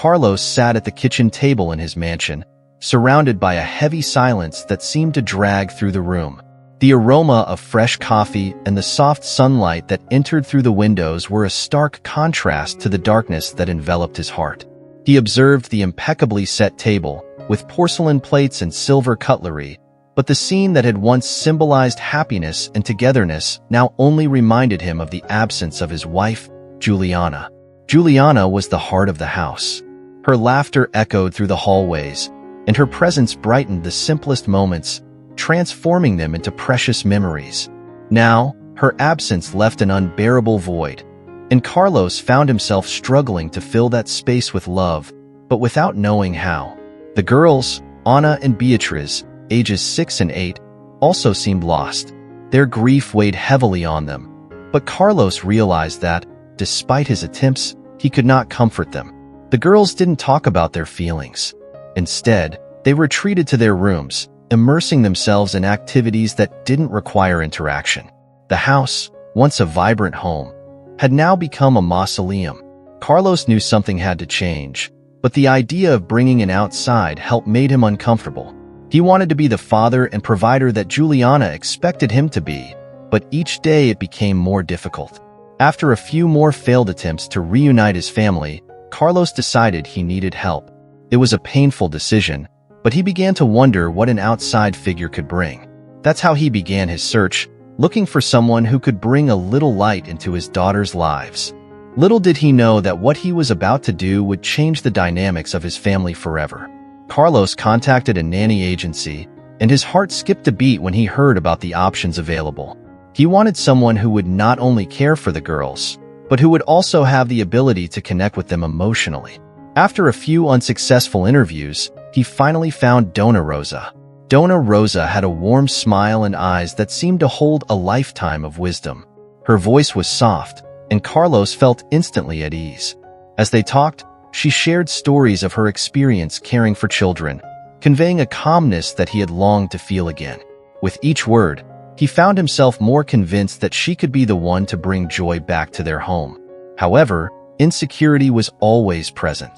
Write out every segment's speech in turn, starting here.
Carlos sat at the kitchen table in his mansion, surrounded by a heavy silence that seemed to drag through the room. The aroma of fresh coffee and the soft sunlight that entered through the windows were a stark contrast to the darkness that enveloped his heart. He observed the impeccably set table, with porcelain plates and silver cutlery, but the scene that had once symbolized happiness and togetherness now only reminded him of the absence of his wife, Juliana. Juliana was the heart of the house. Her laughter echoed through the hallways, and her presence brightened the simplest moments, transforming them into precious memories. Now, her absence left an unbearable void, and Carlos found himself struggling to fill that space with love, but without knowing how. The girls, Ana and Beatriz, ages 6 and 8, also seemed lost. Their grief weighed heavily on them, but Carlos realized that, despite his attempts, he could not comfort them. The girls didn't talk about their feelings. Instead, they retreated to their rooms, immersing themselves in activities that didn't require interaction. The house, once a vibrant home, had now become a mausoleum. Carlos knew something had to change, but the idea of bringing an outside help made him uncomfortable. He wanted to be the father and provider that Juliana expected him to be, but each day it became more difficult. After a few more failed attempts to reunite his family, Carlos decided he needed help. It was a painful decision, but he began to wonder what an outside figure could bring. That's how he began his search, looking for someone who could bring a little light into his daughters' lives. Little did he know that what he was about to do would change the dynamics of his family forever. Carlos contacted a nanny agency, and his heart skipped a beat when he heard about the options available. He wanted someone who would not only care for the girls, but who would also have the ability to connect with them emotionally. After a few unsuccessful interviews, he finally found Dona Rosa. Dona Rosa had a warm smile and eyes that seemed to hold a lifetime of wisdom. Her voice was soft, and Carlos felt instantly at ease. As they talked, she shared stories of her experience caring for children, conveying a calmness that he had longed to feel again. With each word, he found himself more convinced that she could be the one to bring joy back to their home. However, insecurity was always present.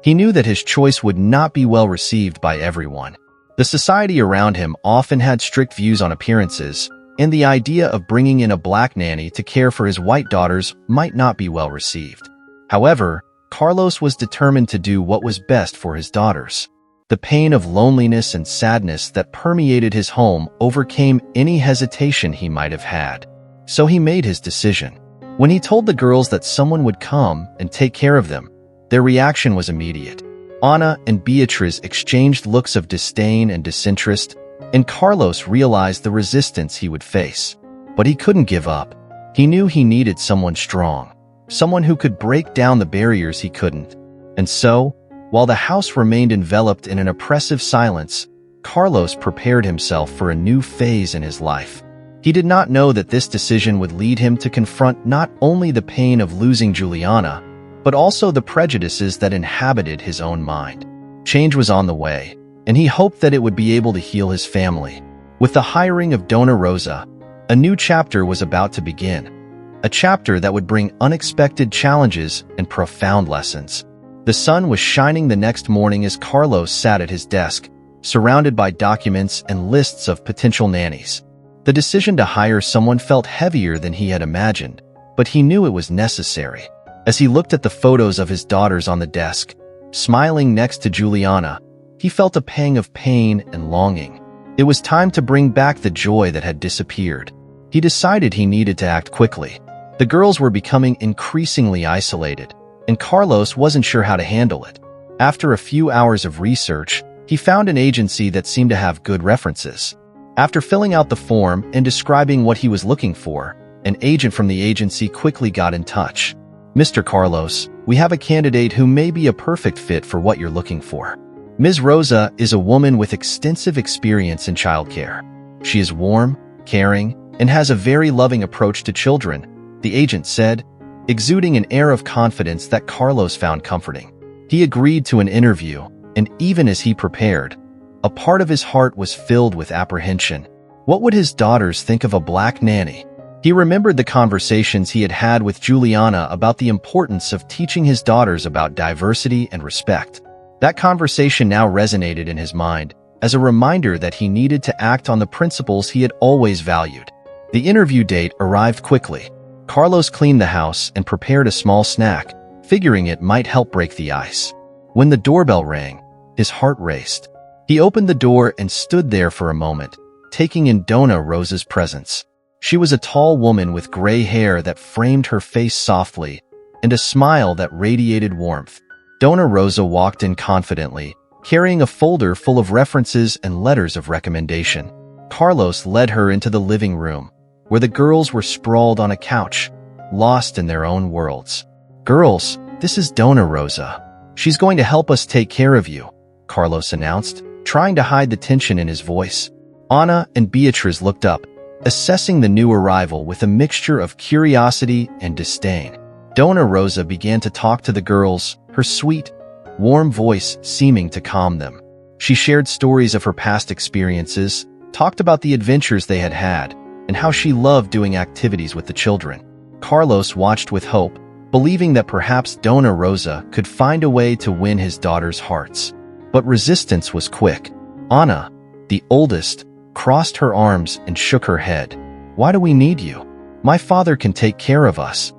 He knew that his choice would not be well received by everyone. The society around him often had strict views on appearances, and the idea of bringing in a black nanny to care for his white daughters might not be well received. However, Carlos was determined to do what was best for his daughters. The pain of loneliness and sadness that permeated his home overcame any hesitation he might have had. So he made his decision. When he told the girls that someone would come and take care of them, their reaction was immediate. Ana and Beatriz exchanged looks of disdain and disinterest, and Carlos realized the resistance he would face. But he couldn't give up. He knew he needed someone strong, someone who could break down the barriers he couldn't. And so, while the house remained enveloped in an oppressive silence, Carlos prepared himself for a new phase in his life. He did not know that this decision would lead him to confront not only the pain of losing Juliana, but also the prejudices that inhabited his own mind. Change was on the way, and he hoped that it would be able to heal his family. With the hiring of Dona Rosa, a new chapter was about to begin, a chapter that would bring unexpected challenges and profound lessons. The sun was shining the next morning as Carlos sat at his desk, surrounded by documents and lists of potential nannies. The decision to hire someone felt heavier than he had imagined, but he knew it was necessary. As he looked at the photos of his daughters on the desk, smiling next to Juliana, he felt a pang of pain and longing. It was time to bring back the joy that had disappeared. He decided he needed to act quickly. The girls were becoming increasingly isolated, and Carlos wasn't sure how to handle it. After a few hours of research, he found an agency that seemed to have good references. After filling out the form and describing what he was looking for, an agent from the agency quickly got in touch. "Mr. Carlos, we have a candidate who may be a perfect fit for what you're looking for. Ms. Rosa is a woman with extensive experience in childcare. She is warm, caring, and has a very loving approach to children," the agent said, exuding an air of confidence that Carlos found comforting. He agreed to an interview, and even as he prepared, a part of his heart was filled with apprehension. What would his daughters think of a black nanny? He remembered the conversations he had had with Juliana about the importance of teaching his daughters about diversity and respect. That conversation now resonated in his mind as a reminder that he needed to act on the principles he had always valued. The interview date arrived quickly. Carlos cleaned the house and prepared a small snack, figuring it might help break the ice. When the doorbell rang, his heart raced. He opened the door and stood there for a moment, taking in Dona Rosa's presence. She was a tall woman with gray hair that framed her face softly, and a smile that radiated warmth. Dona Rosa walked in confidently, carrying a folder full of references and letters of recommendation. Carlos led her into the living room, where the girls were sprawled on a couch, lost in their own worlds. "Girls, this is Dona Rosa. She's going to help us take care of you," Carlos announced, trying to hide the tension in his voice. Ana and Beatriz looked up, assessing the new arrival with a mixture of curiosity and disdain. Dona Rosa began to talk to the girls, her sweet, warm voice seeming to calm them. She shared stories of her past experiences, talked about the adventures they had had, and how she loved doing activities with the children. Carlos watched with hope, believing that perhaps Dona Rosa could find a way to win his daughters' hearts. But resistance was quick. Ana, the oldest, crossed her arms and shook her head. "Why do we need you? My father can take care of us,"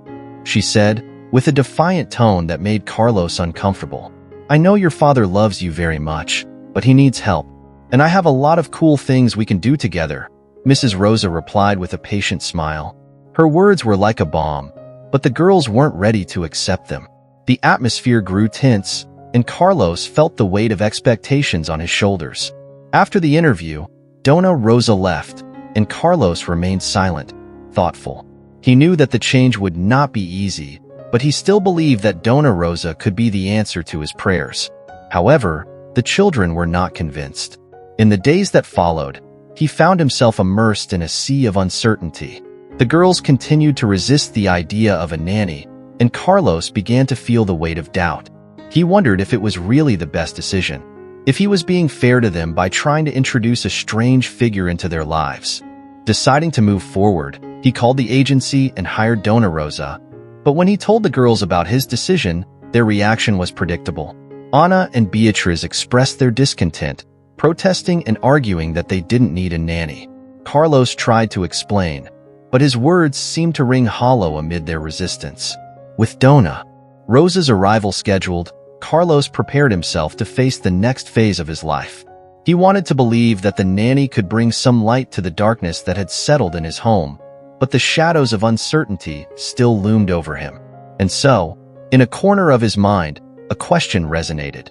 she said, with a defiant tone that made Carlos uncomfortable. "I know your father loves you very much, but he needs help, and I have a lot of cool things we can do together," Mrs. Rosa replied with a patient smile. Her words were like a bomb, but the girls weren't ready to accept them. The atmosphere grew tense, and Carlos felt the weight of expectations on his shoulders. After the interview, Dona Rosa left, and Carlos remained silent, thoughtful. He knew that the change would not be easy, but he still believed that Dona Rosa could be the answer to his prayers. However, the children were not convinced. In the days that followed, he found himself immersed in a sea of uncertainty. The girls continued to resist the idea of a nanny, and Carlos began to feel the weight of doubt. He wondered if it was really the best decision, if he was being fair to them by trying to introduce a strange figure into their lives. Deciding to move forward, he called the agency and hired Dona Rosa. But when he told the girls about his decision, their reaction was predictable. Ana and Beatriz expressed their discontent, protesting and arguing that they didn't need a nanny. Carlos tried to explain, but his words seemed to ring hollow amid their resistance. With Dona Rosa's arrival scheduled, Carlos prepared himself to face the next phase of his life. He wanted to believe that the nanny could bring some light to the darkness that had settled in his home, but the shadows of uncertainty still loomed over him. And so, in a corner of his mind, a question resonated.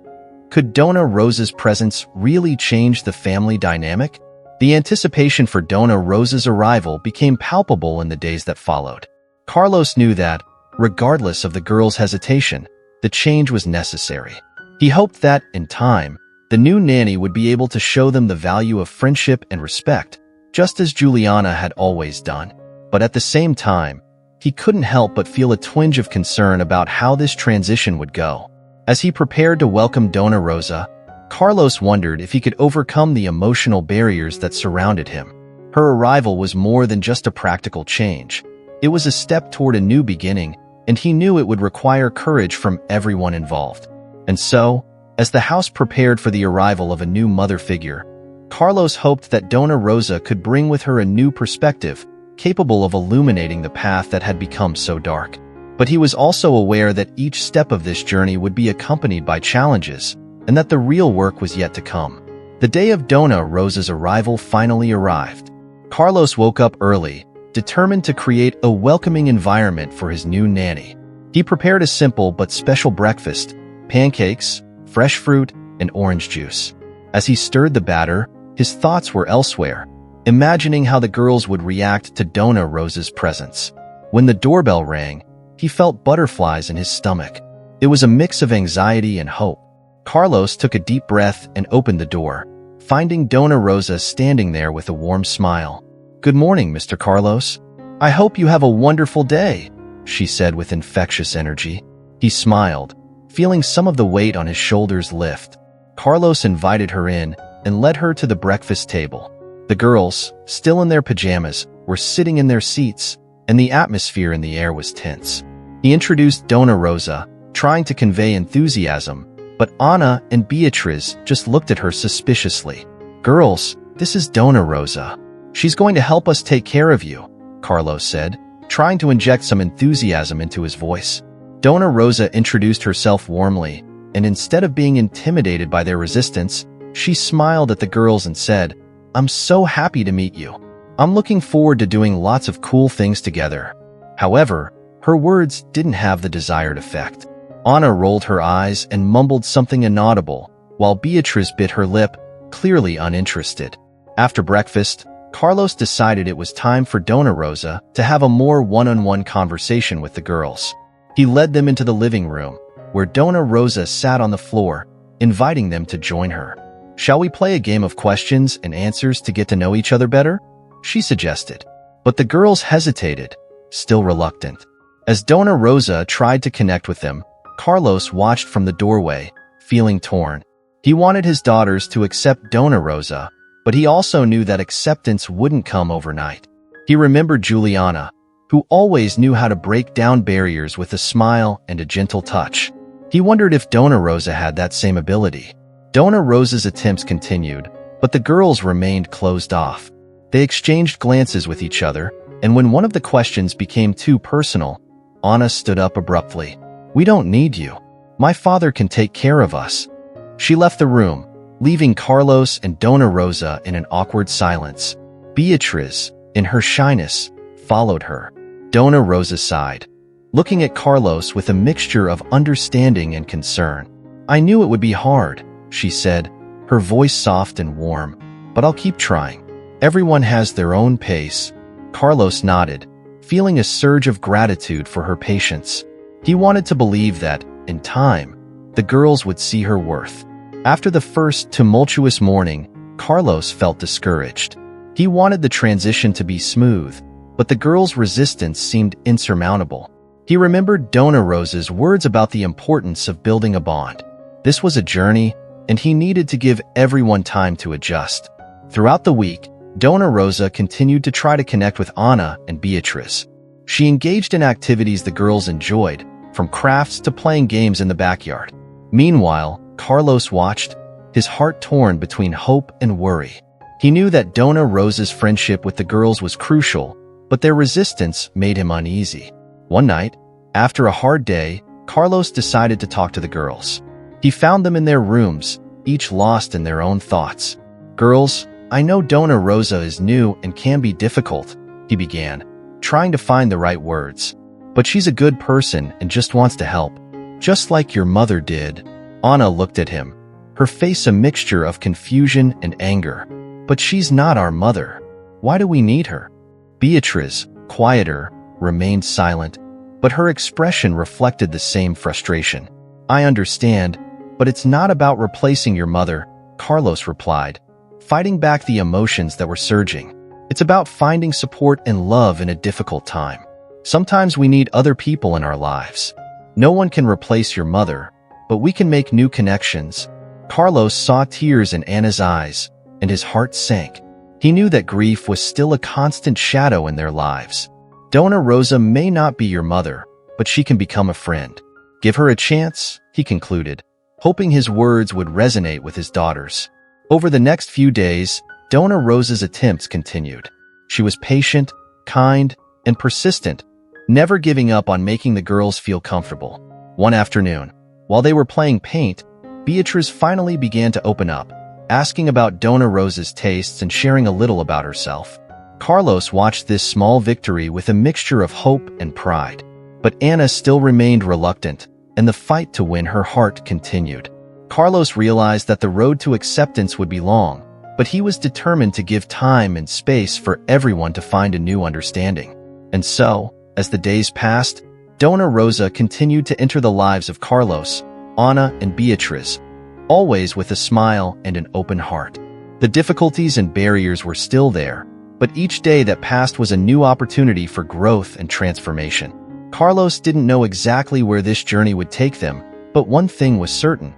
Could Dona Rosa's presence really change the family dynamic? The anticipation for Dona Rosa's arrival became palpable in the days that followed. Carlos knew that, regardless of the girls' hesitation, the change was necessary. He hoped that, in time, the new nanny would be able to show them the value of friendship and respect, just as Juliana had always done. But at the same time, he couldn't help but feel a twinge of concern about how this transition would go. As he prepared to welcome Dona Rosa, Carlos wondered if he could overcome the emotional barriers that surrounded him. Her arrival was more than just a practical change. It was a step toward a new beginning, and he knew it would require courage from everyone involved. And so, as the house prepared for the arrival of a new mother figure, Carlos hoped that Dona Rosa could bring with her a new perspective, capable of illuminating the path that had become so dark. But he was also aware that each step of this journey would be accompanied by challenges, and that the real work was yet to come. The day of Dona Rosa's arrival finally arrived. Carlos woke up early, determined to create a welcoming environment for his new nanny. He prepared a simple but special breakfast: pancakes, fresh fruit, and orange juice. As he stirred the batter, his thoughts were elsewhere, imagining how the girls would react to Dona Rosa's presence. When the doorbell rang, he felt butterflies in his stomach. It was a mix of anxiety and hope. Carlos took a deep breath and opened the door, finding Dona Rosa standing there with a warm smile. "Good morning, Mr. Carlos. I hope you have a wonderful day," she said with infectious energy. He smiled, feeling some of the weight on his shoulders lift. Carlos invited her in and led her to the breakfast table. The girls, still in their pajamas, were sitting in their seats, and the atmosphere in the air was tense. He introduced Dona Rosa, trying to convey enthusiasm, but Anna and Beatriz just looked at her suspiciously. "Girls, this is Dona Rosa. She's going to help us take care of you," Carlos said, trying to inject some enthusiasm into his voice. Dona Rosa introduced herself warmly, and instead of being intimidated by their resistance, she smiled at the girls and said, "I'm so happy to meet you. I'm looking forward to doing lots of cool things together." However, her words didn't have the desired effect. Anna rolled her eyes and mumbled something inaudible, while Beatriz bit her lip, clearly uninterested. After breakfast, Carlos decided it was time for Dona Rosa to have a more one-on-one conversation with the girls. He led them into the living room, where Dona Rosa sat on the floor, inviting them to join her. "Shall we play a game of questions and answers to get to know each other better?" she suggested. But the girls hesitated, still reluctant. As Dona Rosa tried to connect with them, Carlos watched from the doorway, feeling torn. He wanted his daughters to accept Dona Rosa, but he also knew that acceptance wouldn't come overnight. He remembered Juliana, who always knew how to break down barriers with a smile and a gentle touch. He wondered if Dona Rosa had that same ability. Dona Rosa's attempts continued, but the girls remained closed off. They exchanged glances with each other, and when one of the questions became too personal, Anna stood up abruptly. "We don't need you. My father can take care of us." She left the room, leaving Carlos and Dona Rosa in an awkward silence. Beatriz, in her shyness, followed her. Dona Rosa sighed, looking at Carlos with a mixture of understanding and concern. "I knew it would be hard," she said, her voice soft and warm, "but I'll keep trying. Everyone has their own pace." Carlos nodded, feeling a surge of gratitude for her patience. He wanted to believe that, in time, the girls would see her worth. After the first tumultuous morning, Carlos felt discouraged. He wanted the transition to be smooth, but the girls' resistance seemed insurmountable. He remembered Dona Rosa's words about the importance of building a bond. This was a journey, and he needed to give everyone time to adjust. Throughout the week, Dona Rosa continued to try to connect with Anna and Beatriz. She engaged in activities the girls enjoyed, from crafts to playing games in the backyard. Meanwhile, Carlos watched, his heart torn between hope and worry. He knew that Dona Rosa's friendship with the girls was crucial, but their resistance made him uneasy. One night, after a hard day, Carlos decided to talk to the girls. He found them in their rooms, each lost in their own thoughts. "Girls, I know Dona Rosa is new and can be difficult," he began, trying to find the right words. "But she's a good person and just wants to help, just like your mother did." Anna looked at him, her face a mixture of confusion and anger. "But she's not our mother. Why do we need her?" Beatriz, quieter, remained silent, but her expression reflected the same frustration. "I understand, but it's not about replacing your mother," Carlos replied, fighting back the emotions that were surging. "It's about finding support and love in a difficult time. Sometimes we need other people in our lives. No one can replace your mother, but we can make new connections." Carlos saw tears in Anna's eyes, and his heart sank. He knew that grief was still a constant shadow in their lives. "Dona Rosa may not be your mother, but she can become a friend. Give her a chance," he concluded, hoping his words would resonate with his daughters. Over the next few days, Dona Rosa's attempts continued. She was patient, kind, and persistent, never giving up on making the girls feel comfortable. One afternoon, while they were playing paint, Beatriz finally began to open up, asking about Dona Rosa's tastes and sharing a little about herself. Carlos watched this small victory with a mixture of hope and pride. But Anna still remained reluctant, and the fight to win her heart continued. Carlos realized that the road to acceptance would be long, but he was determined to give time and space for everyone to find a new understanding. And so, as the days passed, Dona Rosa continued to enter the lives of Carlos, Anna, and Beatriz, always with a smile and an open heart. The difficulties and barriers were still there, but each day that passed was a new opportunity for growth and transformation. Carlos didn't know exactly where this journey would take them, but one thing was certain.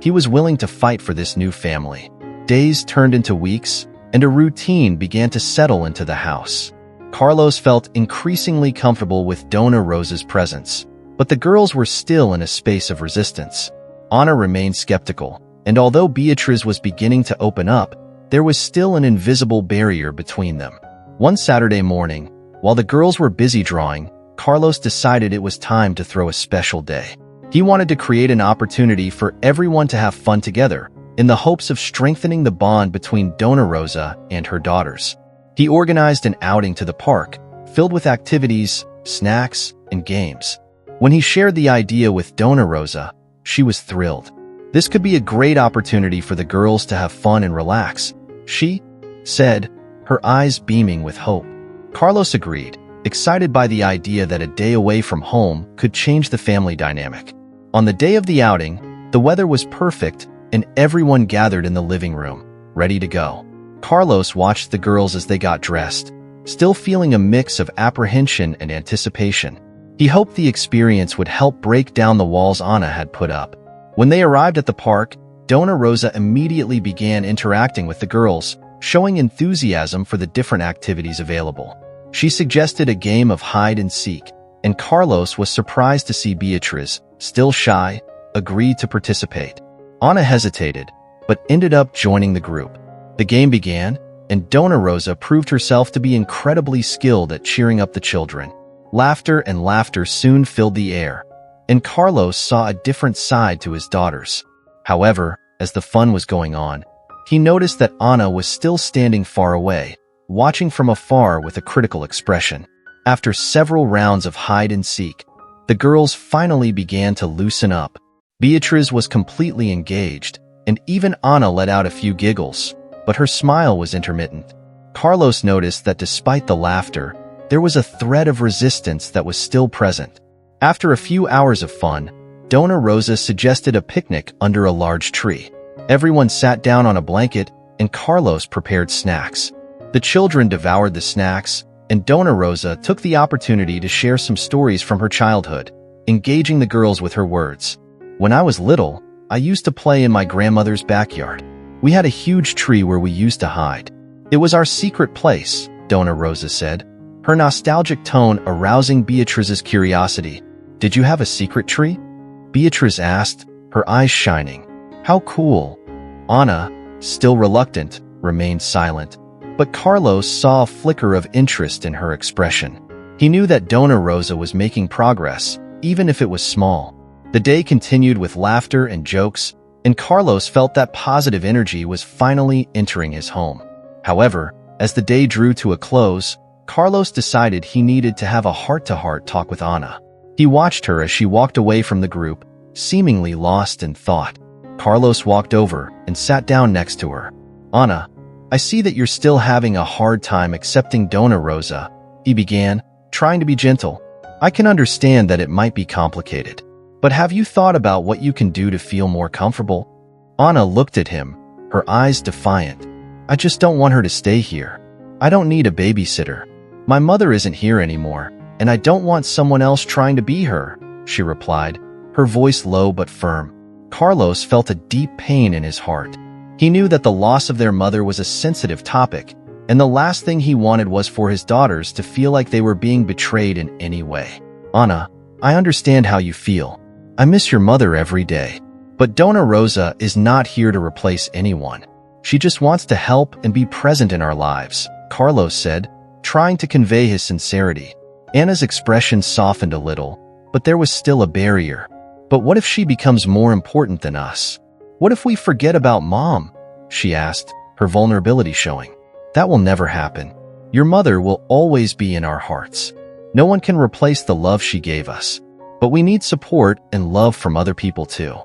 He was willing to fight for this new family. Days turned into weeks, and a routine began to settle into the house. Carlos felt increasingly comfortable with Dona Rosa's presence, but the girls were still in a space of resistance. Ana remained skeptical, and although Beatriz was beginning to open up, there was still an invisible barrier between them. One Saturday morning, while the girls were busy drawing, Carlos decided it was time to throw a special day. He wanted to create an opportunity for everyone to have fun together, in the hopes of strengthening the bond between Dona Rosa and her daughters. He organized an outing to the park, filled with activities, snacks, and games. When he shared the idea with Dona Rosa, she was thrilled. This could be a great opportunity for the girls to have fun and relax, she said, her eyes beaming with hope. Carlos agreed, excited by the idea that a day away from home could change the family dynamic. On the day of the outing, the weather was perfect and everyone gathered in the living room, ready to go. Carlos watched the girls as they got dressed, still feeling a mix of apprehension and anticipation. He hoped the experience would help break down the walls Ana had put up. When they arrived at the park, Dona Rosa immediately began interacting with the girls, showing enthusiasm for the different activities available. She suggested a game of hide and seek, and Carlos was surprised to see Beatriz, still shy, agree to participate. Ana hesitated, but ended up joining the group. The game began, and Dona Rosa proved herself to be incredibly skilled at cheering up the children. Laughter and laughter soon filled the air, and Carlos saw a different side to his daughters. However, as the fun was going on, he noticed that Ana was still standing far away, watching from afar with a critical expression. After several rounds of hide and seek, the girls finally began to loosen up. Beatriz was completely engaged, and even Ana let out a few giggles, but her smile was intermittent. Carlos noticed that despite the laughter, there was a thread of resistance that was still present. After a few hours of fun, Dona Rosa suggested a picnic under a large tree. Everyone sat down on a blanket, and Carlos prepared snacks. The children devoured the snacks, and Dona Rosa took the opportunity to share some stories from her childhood, engaging the girls with her words. "When I was little, I used to play in my grandmother's backyard. We had a huge tree where we used to hide. It was our secret place," Dona Rosa said, her nostalgic tone arousing Beatriz's curiosity. "Did you have a secret tree?" Beatriz asked, her eyes shining. "How cool." Ana, still reluctant, remained silent, but Carlos saw a flicker of interest in her expression. He knew that Dona Rosa was making progress, even if it was small. The day continued with laughter and jokes, and Carlos felt that positive energy was finally entering his home. However, as the day drew to a close, Carlos decided he needed to have a heart-to-heart talk with Ana. He watched her as she walked away from the group, seemingly lost in thought. Carlos walked over and sat down next to her. "Ana, I see that you're still having a hard time accepting Dona Rosa," he began, trying to be gentle. "I can understand that it might be complicated. But have you thought about what you can do to feel more comfortable?" Ana looked at him, her eyes defiant. "I just don't want her to stay here. I don't need a babysitter. My mother isn't here anymore, and I don't want someone else trying to be her," she replied, her voice low but firm. Carlos felt a deep pain in his heart. He knew that the loss of their mother was a sensitive topic, and the last thing he wanted was for his daughters to feel like they were being betrayed in any way. "Ana, I understand how you feel. I miss your mother every day. But Dona Rosa is not here to replace anyone. She just wants to help and be present in our lives," Carlos said, trying to convey his sincerity. Anna's expression softened a little, but there was still a barrier. "But what if she becomes more important than us? What if we forget about Mom?" she asked, her vulnerability showing. "That will never happen. Your mother will always be in our hearts. No one can replace the love she gave us. But we need support and love from other people too.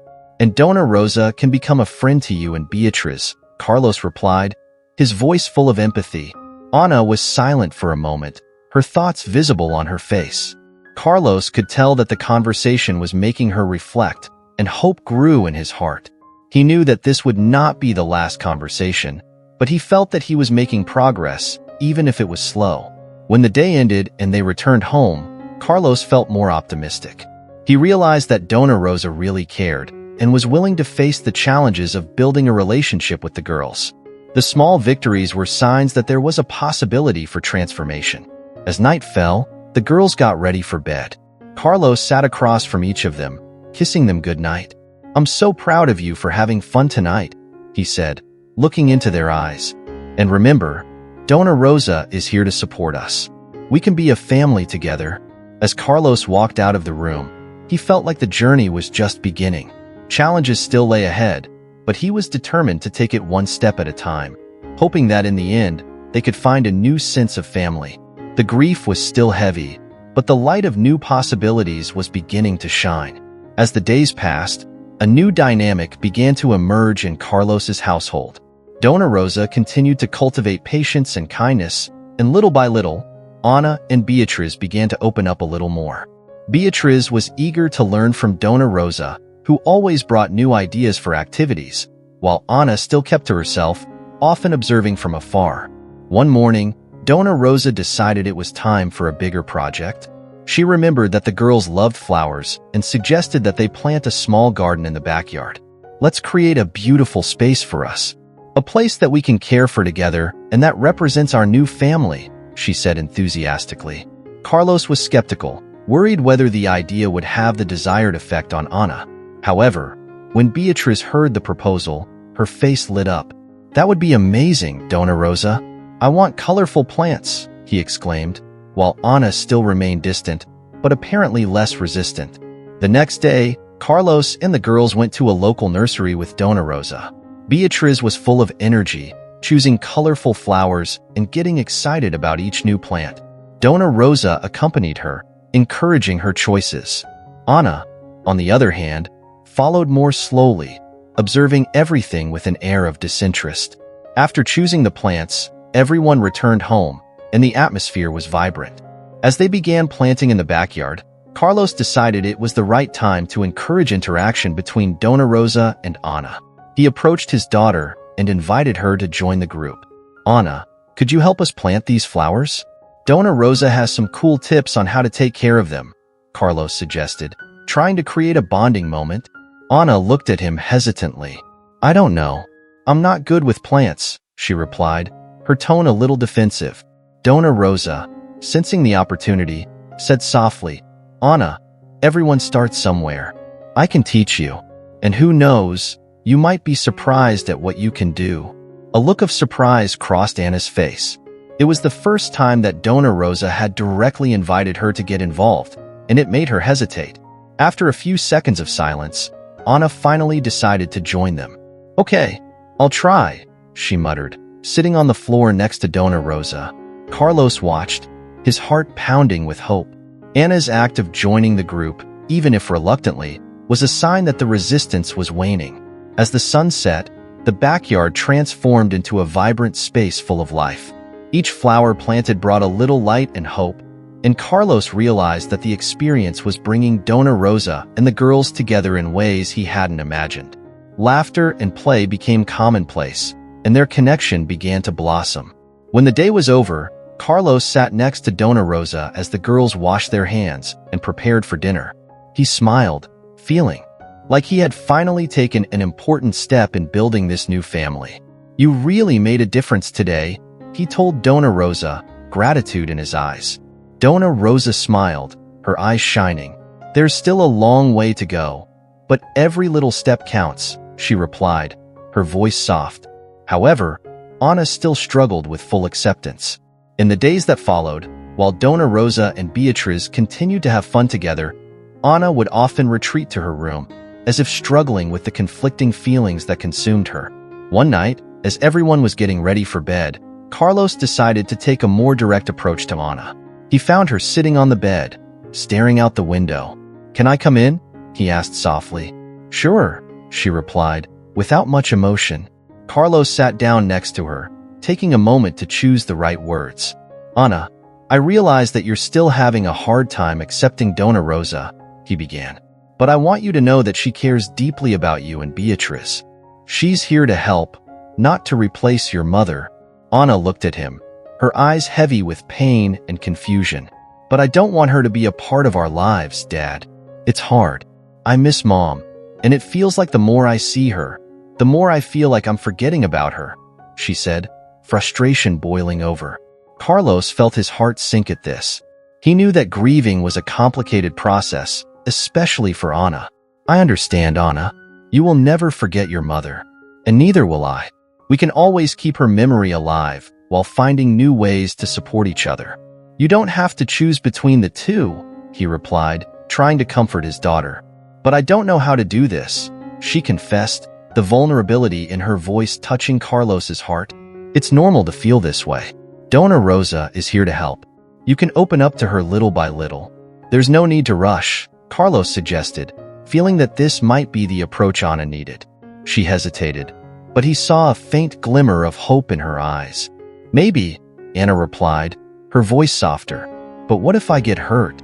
And Dona Rosa can become a friend to you and Beatriz," Carlos replied, his voice full of empathy. Ana was silent for a moment, her thoughts visible on her face. Carlos could tell that the conversation was making her reflect, and hope grew in his heart. He knew that this would not be the last conversation, but he felt that he was making progress, even if it was slow. When the day ended and they returned home, Carlos felt more optimistic. He realized that Dona Rosa really cared and was willing to face the challenges of building a relationship with the girls. The small victories were signs that there was a possibility for transformation. As night fell, the girls got ready for bed. Carlos sat across from each of them, kissing them goodnight. "I'm so proud of you for having fun tonight," he said, looking into their eyes. "And remember, Dona Rosa is here to support us. We can be a family together." As Carlos walked out of the room, he felt like the journey was just beginning. Challenges still lay ahead, but he was determined to take it one step at a time, hoping that in the end, they could find a new sense of family. The grief was still heavy, but the light of new possibilities was beginning to shine. As the days passed, a new dynamic began to emerge in Carlos's household. Dona Rosa continued to cultivate patience and kindness, and little by little, Ana and Beatriz began to open up a little more. Beatriz was eager to learn from Dona Rosa, who always brought new ideas for activities, while Ana still kept to herself, often observing from afar. One morning, Dona Rosa decided it was time for a bigger project. She remembered that the girls loved flowers and suggested that they plant a small garden in the backyard. "Let's create a beautiful space for us. A place that we can care for together and that represents our new family," she said enthusiastically. Carlos was skeptical, worried whether the idea would have the desired effect on Ana. However, when Beatriz heard the proposal, her face lit up. "That would be amazing, Dona Rosa. I want colorful plants," he exclaimed, while Ana still remained distant, but apparently less resistant. The next day, Carlos and the girls went to a local nursery with Dona Rosa. Beatriz was full of energy, choosing colorful flowers and getting excited about each new plant. Dona Rosa accompanied her, encouraging her choices. Ana, on the other hand, followed more slowly, observing everything with an air of disinterest. After choosing the plants, everyone returned home, and the atmosphere was vibrant. As they began planting in the backyard, Carlos decided it was the right time to encourage interaction between Dona Rosa and Ana. He approached his daughter and invited her to join the group. "Ana, could you help us plant these flowers? Dona Rosa has some cool tips on how to take care of them," Carlos suggested, trying to create a bonding moment. Ana looked at him hesitantly. "I don't know. I'm not good with plants," she replied, her tone a little defensive. Dona Rosa, sensing the opportunity, said softly, "Ana, everyone starts somewhere. I can teach you. And who knows, you might be surprised at what you can do." A look of surprise crossed Ana's face. It was the first time that Dona Rosa had directly invited her to get involved, and it made her hesitate. After a few seconds of silence, Ana finally decided to join them. "Okay, I'll try," she muttered, sitting on the floor next to Dona Rosa. Carlos watched, his heart pounding with hope. Ana's act of joining the group, even if reluctantly, was a sign that the resistance was waning. As the sun set, the backyard transformed into a vibrant space full of life. Each flower planted brought a little light and hope, and Carlos realized that the experience was bringing Dona Rosa and the girls together in ways he hadn't imagined. Laughter and play became commonplace, and their connection began to blossom. When the day was over, Carlos sat next to Dona Rosa as the girls washed their hands and prepared for dinner. He smiled, feeling like he had finally taken an important step in building this new family. "You really made a difference today," he told Dona Rosa, gratitude in his eyes. Dona Rosa smiled, her eyes shining. "There's still a long way to go, but every little step counts," she replied, her voice soft. However, Ana still struggled with full acceptance. In the days that followed, while Dona Rosa and Beatriz continued to have fun together, Ana would often retreat to her room, as if struggling with the conflicting feelings that consumed her. One night, as everyone was getting ready for bed, Carlos decided to take a more direct approach to Ana. He found her sitting on the bed, staring out the window. "Can I come in?" he asked softly. "Sure," she replied, without much emotion. Carlos sat down next to her, taking a moment to choose the right words. "Ana, I realize that you're still having a hard time accepting Dona Rosa," he began. "But I want you to know that she cares deeply about you and Beatriz. She's here to help, not to replace your mother." Ana looked at him, her eyes heavy with pain and confusion. "But I don't want her to be a part of our lives, Dad. It's hard. I miss Mom, and it feels like the more I see her, the more I feel like I'm forgetting about her," she said, frustration boiling over. Carlos felt his heart sink at this. He knew that grieving was a complicated process, especially for Anna. I understand, Anna. You will never forget your mother. And neither will I. We can always keep her memory alive while finding new ways to support each other. You don't have to choose between the two, he replied, trying to comfort his daughter. But I don't know how to do this, she confessed, the vulnerability in her voice touching Carlos's heart. It's normal to feel this way. Dona Rosa is here to help. You can open up to her little by little. There's no need to rush, Carlos suggested, feeling that this might be the approach Anna needed. She hesitated, but he saw a faint glimmer of hope in her eyes. Maybe, Anna replied, her voice softer. But what if I get hurt?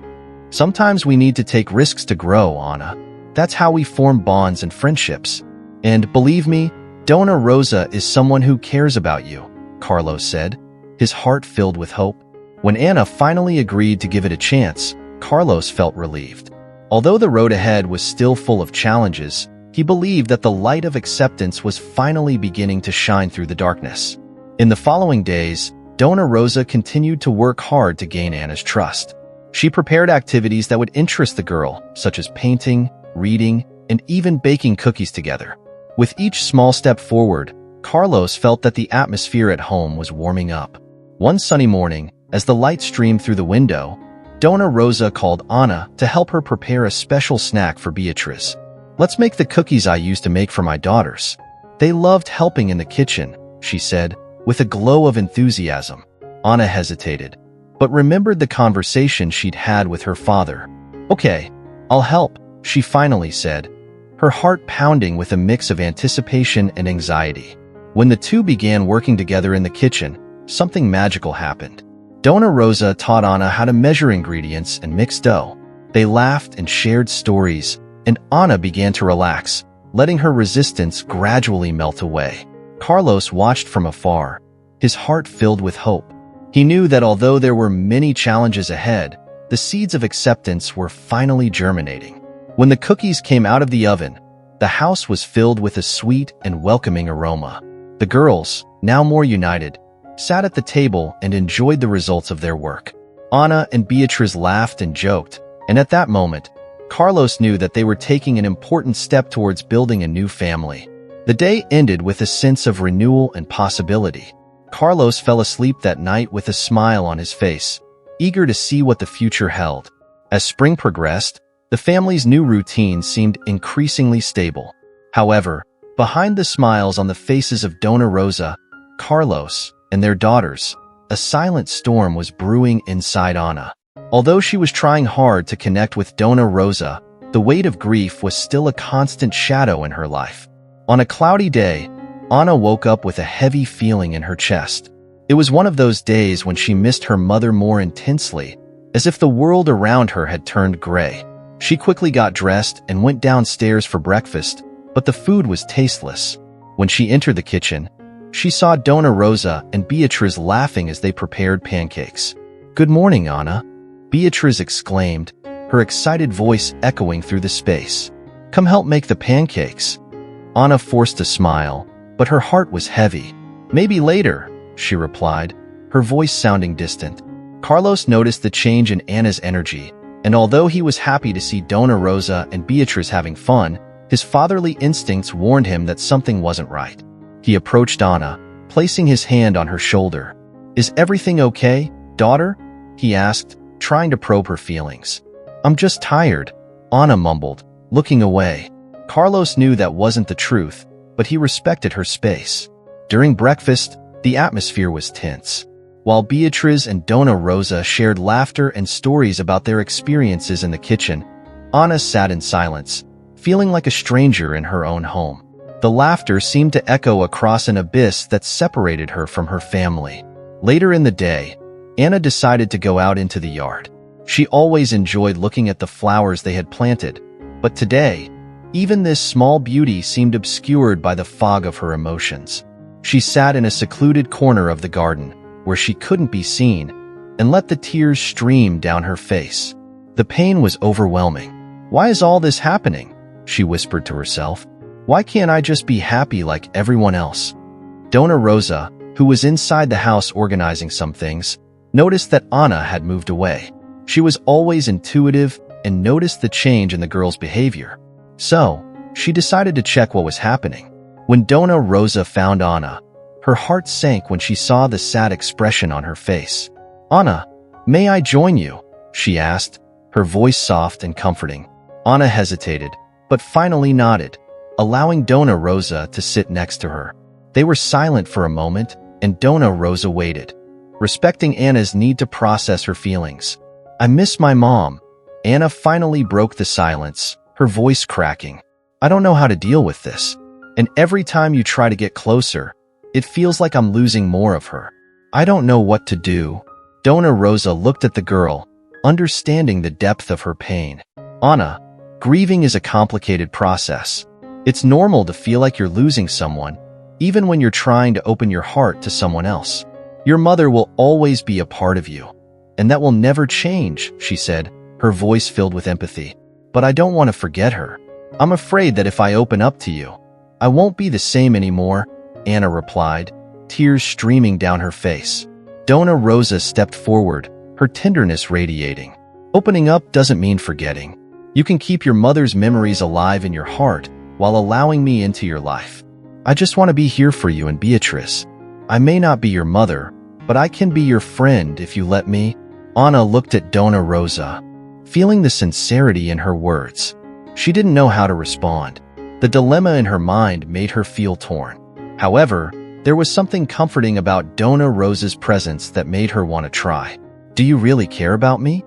Sometimes we need to take risks to grow, Anna. That's how we form bonds and friendships. And believe me, Dona Rosa is someone who cares about you, Carlos said, his heart filled with hope. When Anna finally agreed to give it a chance, Carlos felt relieved. Although the road ahead was still full of challenges, he believed that the light of acceptance was finally beginning to shine through the darkness. In the following days, Dona Rosa continued to work hard to gain Anna's trust. She prepared activities that would interest the girl, such as painting, reading, and even baking cookies together. With each small step forward, Carlos felt that the atmosphere at home was warming up. One sunny morning, as the light streamed through the window, Dona Rosa called Anna to help her prepare a special snack for Beatriz. Let's make the cookies I used to make for my daughters. They loved helping in the kitchen, she said, with a glow of enthusiasm. Anna hesitated, but remembered the conversation she'd had with her father. Okay, I'll help, she finally said, her heart pounding with a mix of anticipation and anxiety. When the two began working together in the kitchen, something magical happened. Dona Rosa taught Anna how to measure ingredients and mix dough. They laughed and shared stories, and Anna began to relax, letting her resistance gradually melt away. Carlos watched from afar, his heart filled with hope. He knew that although there were many challenges ahead, the seeds of acceptance were finally germinating. When the cookies came out of the oven, the house was filled with a sweet and welcoming aroma. The girls, now more united, sat at the table and enjoyed the results of their work. Anna and Beatriz laughed and joked, and at that moment, Carlos knew that they were taking an important step towards building a new family. The day ended with a sense of renewal and possibility. Carlos fell asleep that night with a smile on his face, eager to see what the future held. As spring progressed, the family's new routine seemed increasingly stable. However, behind the smiles on the faces of Dona Rosa, Carlos, and their daughters, a silent storm was brewing inside Anna. Although she was trying hard to connect with Dona Rosa, the weight of grief was still a constant shadow in her life. On a cloudy day, Anna woke up with a heavy feeling in her chest. It was one of those days when she missed her mother more intensely, as if the world around her had turned gray. She quickly got dressed and went downstairs for breakfast, but the food was tasteless. When she entered the kitchen, she saw Dona Rosa and Beatriz laughing as they prepared pancakes. "Good morning, Anna," Beatriz exclaimed, her excited voice echoing through the space. "Come help make the pancakes." Anna forced a smile, but her heart was heavy. "Maybe later," she replied, her voice sounding distant. Carlos noticed the change in Anna's energy, and although he was happy to see Dona Rosa and Beatriz having fun, his fatherly instincts warned him that something wasn't right. He approached Anna, placing his hand on her shoulder. "Is everything okay, daughter?" he asked, trying to probe her feelings. "I'm just tired," Anna mumbled, looking away. Carlos knew that wasn't the truth, but he respected her space. During breakfast, the atmosphere was tense. While Beatriz and Dona Rosa shared laughter and stories about their experiences in the kitchen, Anna sat in silence, feeling like a stranger in her own home. The laughter seemed to echo across an abyss that separated her from her family. Later in the day, Anna decided to go out into the yard. She always enjoyed looking at the flowers they had planted, but today, even this small beauty seemed obscured by the fog of her emotions. She sat in a secluded corner of the garden, where she couldn't be seen, and let the tears stream down her face. The pain was overwhelming. "Why is all this happening?" she whispered to herself. "Why can't I just be happy like everyone else?" Dona Rosa, who was inside the house organizing some things, noticed that Anna had moved away. She was always intuitive and noticed the change in the girl's behavior. So, she decided to check what was happening. When Donna Rosa found Anna, her heart sank when she saw the sad expression on her face. "Anna, may I join you?" she asked, her voice soft and comforting. Anna hesitated, but finally nodded, allowing Donna Rosa to sit next to her. They were silent for a moment, and Donna Rosa waited, respecting Anna's need to process her feelings. "I miss my mom." Anna finally broke the silence, her voice cracking. "I don't know how to deal with this. And every time you try to get closer, it feels like I'm losing more of her. I don't know what to do." Donna Rosa looked at the girl, understanding the depth of her pain. "Anna, grieving is a complicated process. It's normal to feel like you're losing someone, even when you're trying to open your heart to someone else. Your mother will always be a part of you, and that will never change," she said, her voice filled with empathy. "But I don't want to forget her. I'm afraid that if I open up to you, I won't be the same anymore," Anna replied, tears streaming down her face. Donna Rosa stepped forward, her tenderness radiating. "Opening up doesn't mean forgetting. You can keep your mother's memories alive in your heart while allowing me into your life. I just want to be here for you and Beatrice. I may not be your mother, but I can be your friend if you let me." Anna looked at Donna Rosa, feeling the sincerity in her words. She didn't know how to respond. The dilemma in her mind made her feel torn. However, there was something comforting about Donna Rosa's presence that made her want to try. "Do you really care about me?"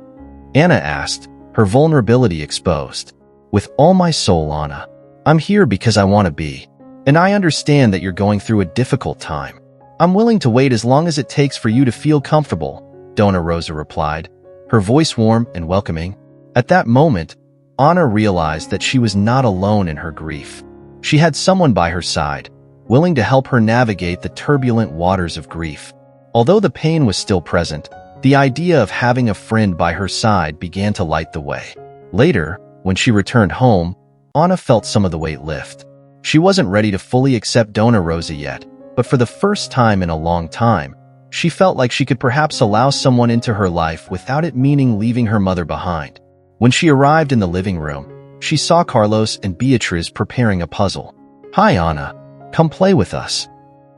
Anna asked, her vulnerability exposed. "With all my soul, Anna. I'm here because I want to be. And I understand that you're going through a difficult time. I'm willing to wait as long as it takes for you to feel comfortable," Donna Rosa replied, her voice warm and welcoming. At that moment, Anna realized that she was not alone in her grief. She had someone by her side, willing to help her navigate the turbulent waters of grief. Although the pain was still present, the idea of having a friend by her side began to light the way. Later, when she returned home, Anna felt some of the weight lift. She wasn't ready to fully accept Donna Rosa yet, but for the first time in a long time, she felt like she could perhaps allow someone into her life without it meaning leaving her mother behind. When she arrived in the living room, she saw Carlos and Beatriz preparing a puzzle. "Hi, Anna. Come play with us,"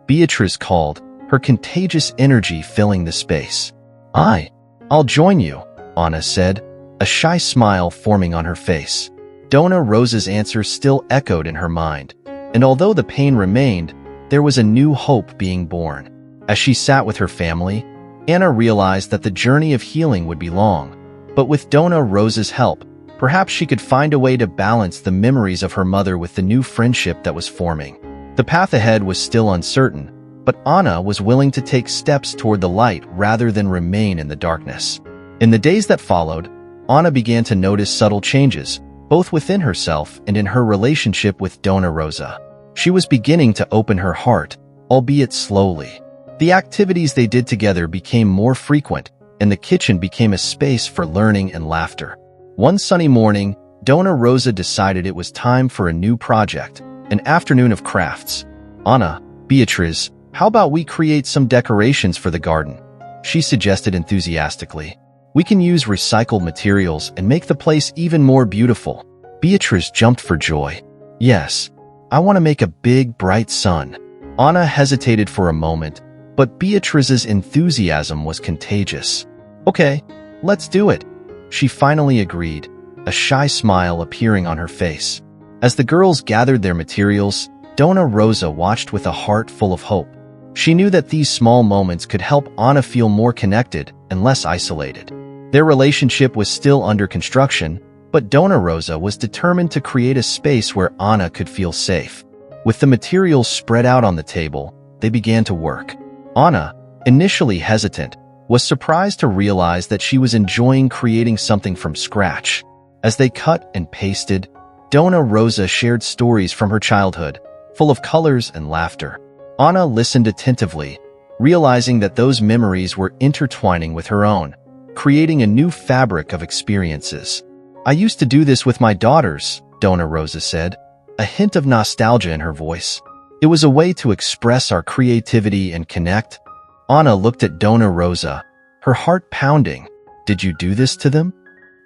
Beatriz called, her contagious energy filling the space. "I'll join you," Anna said, a shy smile forming on her face. Donna Rosa's answer still echoed in her mind, and although the pain remained, there was a new hope being born. As she sat with her family, Anna realized that the journey of healing would be long, but with Donna Rosa's help, perhaps she could find a way to balance the memories of her mother with the new friendship that was forming. The path ahead was still uncertain, but Anna was willing to take steps toward the light rather than remain in the darkness. In the days that followed, Anna began to notice subtle changes, both within herself and in her relationship with Donna Rosa. She was beginning to open her heart, albeit slowly. The activities they did together became more frequent, and the kitchen became a space for learning and laughter. One sunny morning, Donna Rosa decided it was time for a new project, an afternoon of crafts. "Anna, Beatriz, how about we create some decorations for the garden?" she suggested enthusiastically. "We can use recycled materials and make the place even more beautiful." Beatriz jumped for joy. "Yes, I want to make a big, bright sun." Anna hesitated for a moment, but Beatriz's enthusiasm was contagious. "Okay, let's do it," she finally agreed, a shy smile appearing on her face. As the girls gathered their materials, Donna Rosa watched with a heart full of hope. She knew that these small moments could help Anna feel more connected and less isolated. Their relationship was still under construction, but Donna Rosa was determined to create a space where Anna could feel safe. With the materials spread out on the table, they began to work. Anna, initially hesitant, was surprised to realize that she was enjoying creating something from scratch. As they cut and pasted, Donna Rosa shared stories from her childhood, full of colors and laughter. Anna listened attentively, realizing that those memories were intertwining with her own, creating a new fabric of experiences. "I used to do this with my daughters," Donna Rosa said, a hint of nostalgia in her voice. "It was a way to express our creativity and connect." Anna looked at Donna Rosa, her heart pounding. "Did you do this to them?"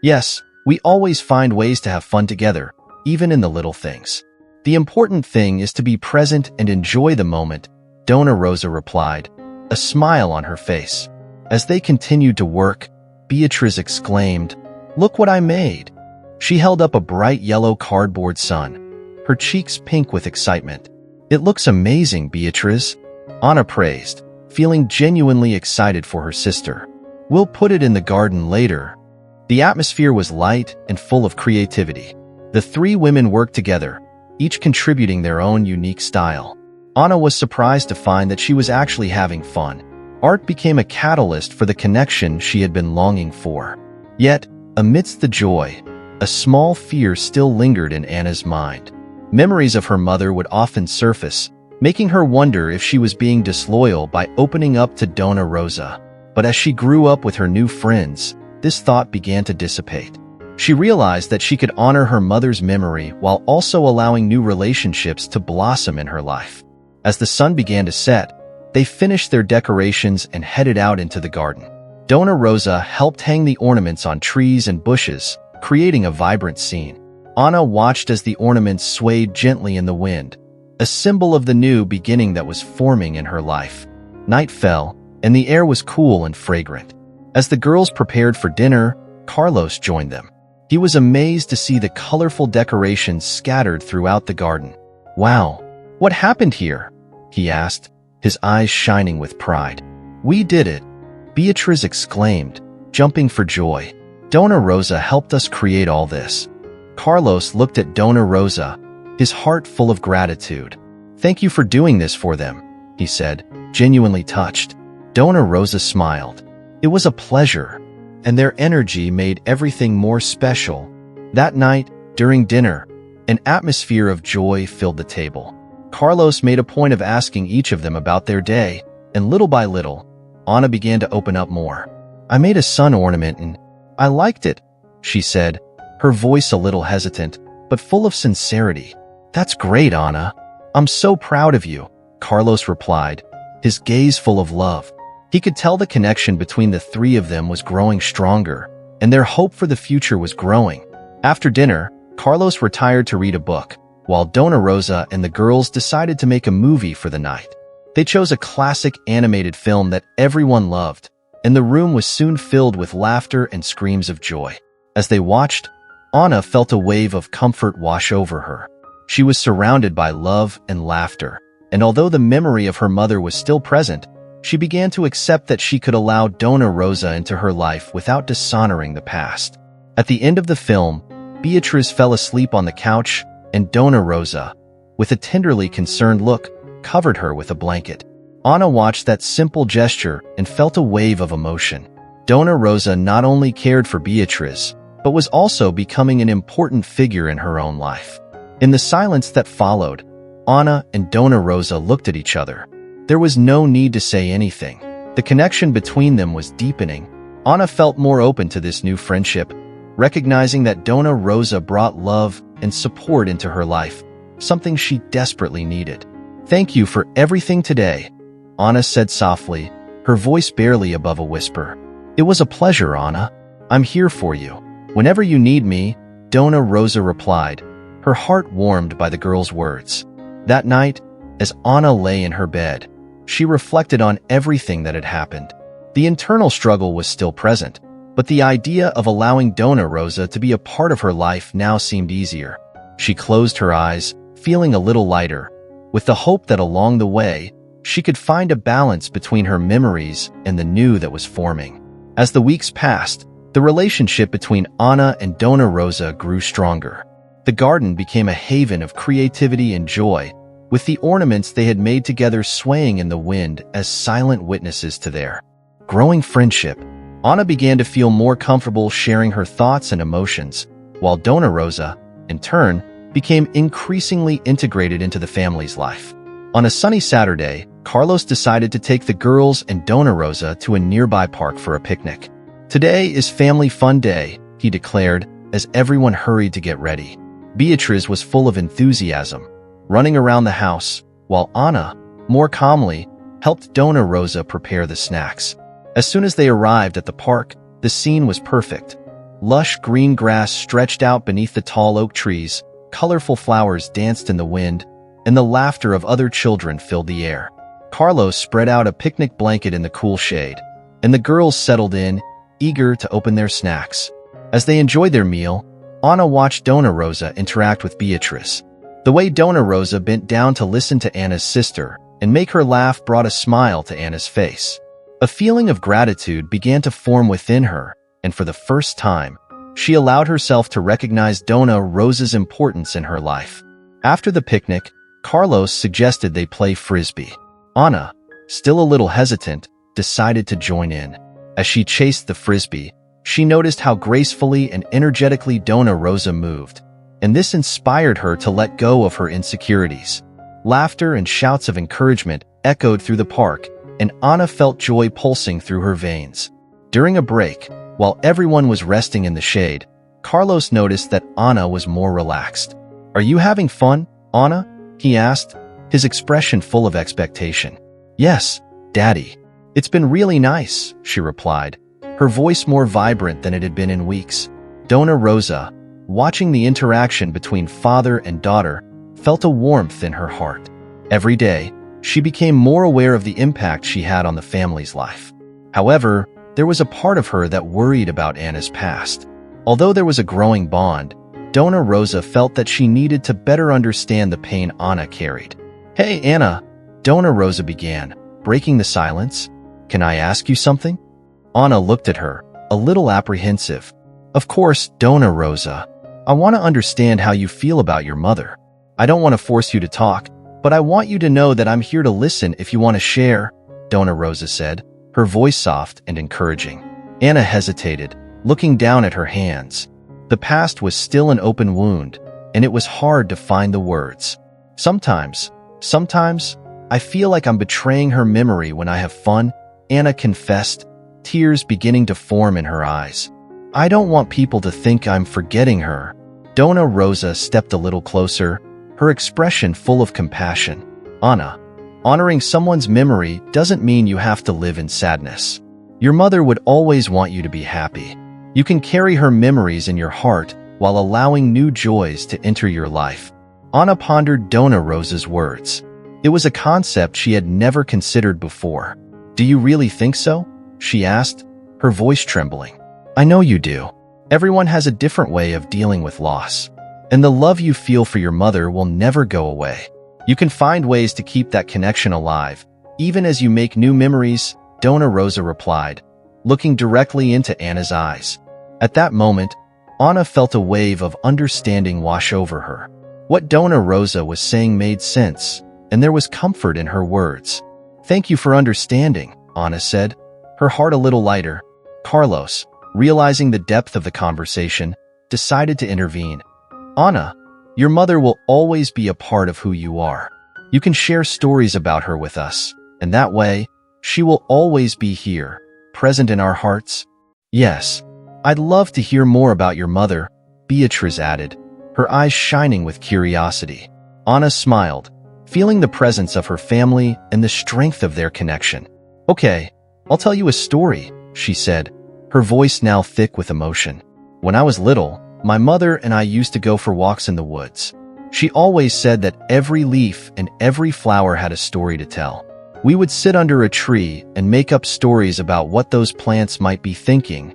"Yes, we always find ways to have fun together, even in the little things. The important thing is to be present and enjoy the moment," Dona Rosa replied, a smile on her face. As they continued to work, Beatrice exclaimed, "Look what I made." She held up a bright yellow cardboard sun, her cheeks pink with excitement. "It looks amazing, Beatrice," Anna praised, feeling genuinely excited for her sister. "We'll put it in the garden later." The atmosphere was light and full of creativity. The three women worked together, each contributing their own unique style. Anna was surprised to find that she was actually having fun. Art became a catalyst for the connection she had been longing for. Yet, amidst the joy, a small fear still lingered in Anna's mind. Memories of her mother would often surface, making her wonder if she was being disloyal by opening up to Dona Rosa. But as she grew up with her new friends, this thought began to dissipate. She realized that she could honor her mother's memory while also allowing new relationships to blossom in her life. As the sun began to set, they finished their decorations and headed out into the garden. Dona Rosa helped hang the ornaments on trees and bushes, creating a vibrant scene. Anna watched as the ornaments swayed gently in the wind, a symbol of the new beginning that was forming in her life. Night fell, and the air was cool and fragrant. As the girls prepared for dinner, Carlos joined them. He was amazed to see the colorful decorations scattered throughout the garden. "Wow, what happened here?" he asked, his eyes shining with pride. "We did it," Beatrice exclaimed, jumping for joy. "Dona Rosa helped us create all this." Carlos looked at Dona Rosa, his heart full of gratitude. "Thank you for doing this for them," he said, genuinely touched. Dona Rosa smiled. "It was a pleasure," and their energy made everything more special. That night, during dinner, an atmosphere of joy filled the table. Carlos made a point of asking each of them about their day, and little by little, Anna began to open up more. "I made a sun ornament and I liked it," she said, her voice a little hesitant, but full of sincerity. "That's great, Anna. I'm so proud of you," Carlos replied, his gaze full of love. He could tell the connection between the three of them was growing stronger, and their hope for the future was growing. After dinner, Carlos retired to read a book, while Dona Rosa and the girls decided to make a movie for the night. They chose a classic animated film that everyone loved, and the room was soon filled with laughter and screams of joy. As they watched, Anna felt a wave of comfort wash over her. She was surrounded by love and laughter, and although the memory of her mother was still present, she began to accept that she could allow Dona Rosa into her life without dishonoring the past. At the end of the film, Beatrice fell asleep on the couch, and Dona Rosa, with a tenderly concerned look, covered her with a blanket. Anna watched that simple gesture and felt a wave of emotion. Dona Rosa not only cared for Beatrice, but was also becoming an important figure in her own life. In the silence that followed, Anna and Dona Rosa looked at each other. There was no need to say anything. The connection between them was deepening. Anna felt more open to this new friendship, recognizing that Dona Rosa brought love and support into her life, something she desperately needed. "Thank you for everything today," Anna said softly, her voice barely above a whisper. "It was a pleasure, Anna. I'm here for you. Whenever you need me," Dona Rosa replied, her heart warmed by the girl's words. That night, as Anna lay in her bed, she reflected on everything that had happened. The internal struggle was still present, but the idea of allowing Dona Rosa to be a part of her life now seemed easier. She closed her eyes, feeling a little lighter, with the hope that along the way, she could find a balance between her memories and the new that was forming. As the weeks passed, the relationship between Anna and Dona Rosa grew stronger. The garden became a haven of creativity and joy, with the ornaments they had made together swaying in the wind as silent witnesses to their growing friendship. Anna began to feel more comfortable sharing her thoughts and emotions, while Dona Rosa, in turn, became increasingly integrated into the family's life. On a sunny Saturday, Carlos decided to take the girls and Dona Rosa to a nearby park for a picnic. "Today is family fun day," he declared, as everyone hurried to get ready. Beatrice was full of enthusiasm, running around the house, while Anna, more calmly, helped Dona Rosa prepare the snacks. As soon as they arrived at the park, the scene was perfect. Lush green grass stretched out beneath the tall oak trees, colorful flowers danced in the wind, and the laughter of other children filled the air. Carlos spread out a picnic blanket in the cool shade, and the girls settled in, eager to open their snacks. As they enjoyed their meal, Anna watched Dona Rosa interact with Beatrice. The way Dona Rosa bent down to listen to Anna's sister and make her laugh brought a smile to Anna's face. A feeling of gratitude began to form within her, and for the first time, she allowed herself to recognize Dona Rosa's importance in her life. After the picnic, Carlos suggested they play frisbee. Anna, still a little hesitant, decided to join in. As she chased the frisbee, she noticed how gracefully and energetically Dona Rosa moved, and this inspired her to let go of her insecurities. Laughter and shouts of encouragement echoed through the park, and Anna felt joy pulsing through her veins. During a break, while everyone was resting in the shade, Carlos noticed that Anna was more relaxed. "Are you having fun, Anna?" he asked, his expression full of expectation. "Yes, Daddy. It's been really nice," she replied, her voice more vibrant than it had been in weeks. Dona Rosa, watching the interaction between father and daughter, felt a warmth in her heart. Every day, she became more aware of the impact she had on the family's life. However, there was a part of her that worried about Anna's past. Although there was a growing bond, Dona Rosa felt that she needed to better understand the pain Anna carried. "Hey, Anna," Dona Rosa began, breaking the silence. "Can I ask you something?" Anna looked at her, a little apprehensive. "Of course, Dona Rosa. I want to understand how you feel about your mother. I don't want to force you to talk, but I want you to know that I'm here to listen if you want to share," Dona Rosa said, her voice soft and encouraging. Anna hesitated, looking down at her hands. The past was still an open wound, and it was hard to find the words. Sometimes, I feel like I'm betraying her memory when I have fun," Anna confessed, tears beginning to form in her eyes. "I don't want people to think I'm forgetting her." Dona Rosa stepped a little closer, her expression full of compassion. "Anna, honoring someone's memory doesn't mean you have to live in sadness. Your mother would always want you to be happy. You can carry her memories in your heart while allowing new joys to enter your life." Anna pondered Dona Rosa's words. It was a concept she had never considered before. "Do you really think so?" she asked, her voice trembling. "I know you do. Everyone has a different way of dealing with loss, and the love you feel for your mother will never go away. You can find ways to keep that connection alive, even as you make new memories," Dona Rosa replied, looking directly into Anna's eyes. At that moment, Anna felt a wave of understanding wash over her. What Dona Rosa was saying made sense, and there was comfort in her words. "Thank you for understanding," Anna said, her heart a little lighter. Carlos, realizing the depth of the conversation, decided to intervene. "Anna, your mother will always be a part of who you are. You can share stories about her with us, and that way, she will always be here, present in our hearts." "Yes, I'd love to hear more about your mother," Beatrice added, her eyes shining with curiosity. Anna smiled, feeling the presence of her family and the strength of their connection. "Okay, I'll tell you a story," she said, her voice now thick with emotion. "When I was little, my mother and I used to go for walks in the woods. She always said that every leaf and every flower had a story to tell. We would sit under a tree and make up stories about what those plants might be thinking."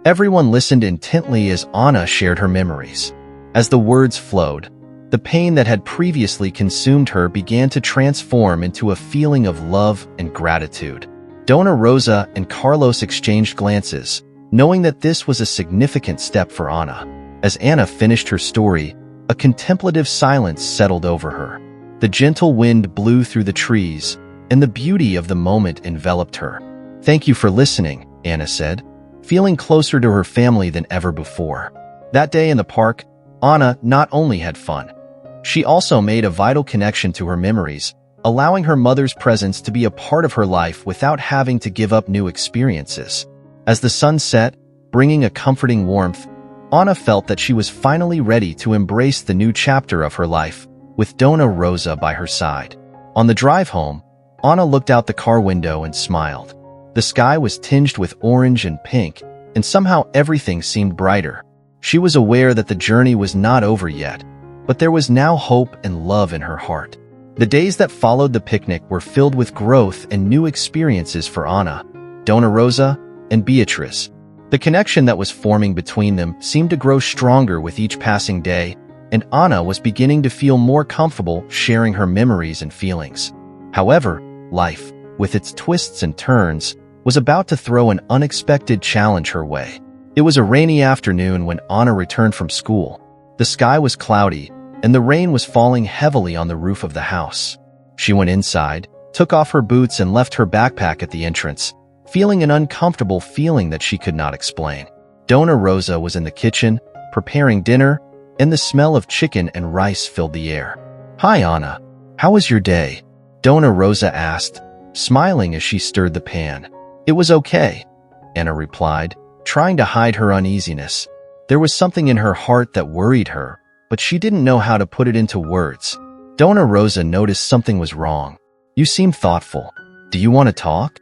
Everyone listened intently as Anna shared her memories. As the words flowed, the pain that had previously consumed her began to transform into a feeling of love and gratitude. Dona Rosa and Carlos exchanged glances, knowing that this was a significant step for Anna. As Anna finished her story, a contemplative silence settled over her. The gentle wind blew through the trees, and the beauty of the moment enveloped her. "Thank you for listening," Anna said, feeling closer to her family than ever before. That day in the park, Anna not only had fun, she also made a vital connection to her memories, allowing her mother's presence to be a part of her life without having to give up new experiences. As the sun set, bringing a comforting warmth, Anna felt that she was finally ready to embrace the new chapter of her life, with Dona Rosa by her side. On the drive home, Anna looked out the car window and smiled. The sky was tinged with orange and pink, and somehow everything seemed brighter. She was aware that the journey was not over yet, but there was now hope and love in her heart. The days that followed the picnic were filled with growth and new experiences for Anna, Donna Rosa, and Beatrice. The connection that was forming between them seemed to grow stronger with each passing day, and Anna was beginning to feel more comfortable sharing her memories and feelings. However, life, with its twists and turns, was about to throw an unexpected challenge her way. It was a rainy afternoon when Anna returned from school. The sky was cloudy, and the rain was falling heavily on the roof of the house. She went inside, took off her boots, and left her backpack at the entrance, feeling an uncomfortable feeling that she could not explain. Donna Rosa was in the kitchen, preparing dinner, and the smell of chicken and rice filled the air. "Hi, Anna. How was your day?" Donna Rosa asked, smiling as she stirred the pan. "It was okay," Anna replied, trying to hide her uneasiness. There was something in her heart that worried her, but she didn't know how to put it into words. Donna Rosa noticed something was wrong. "You seem thoughtful. Do you want to talk?"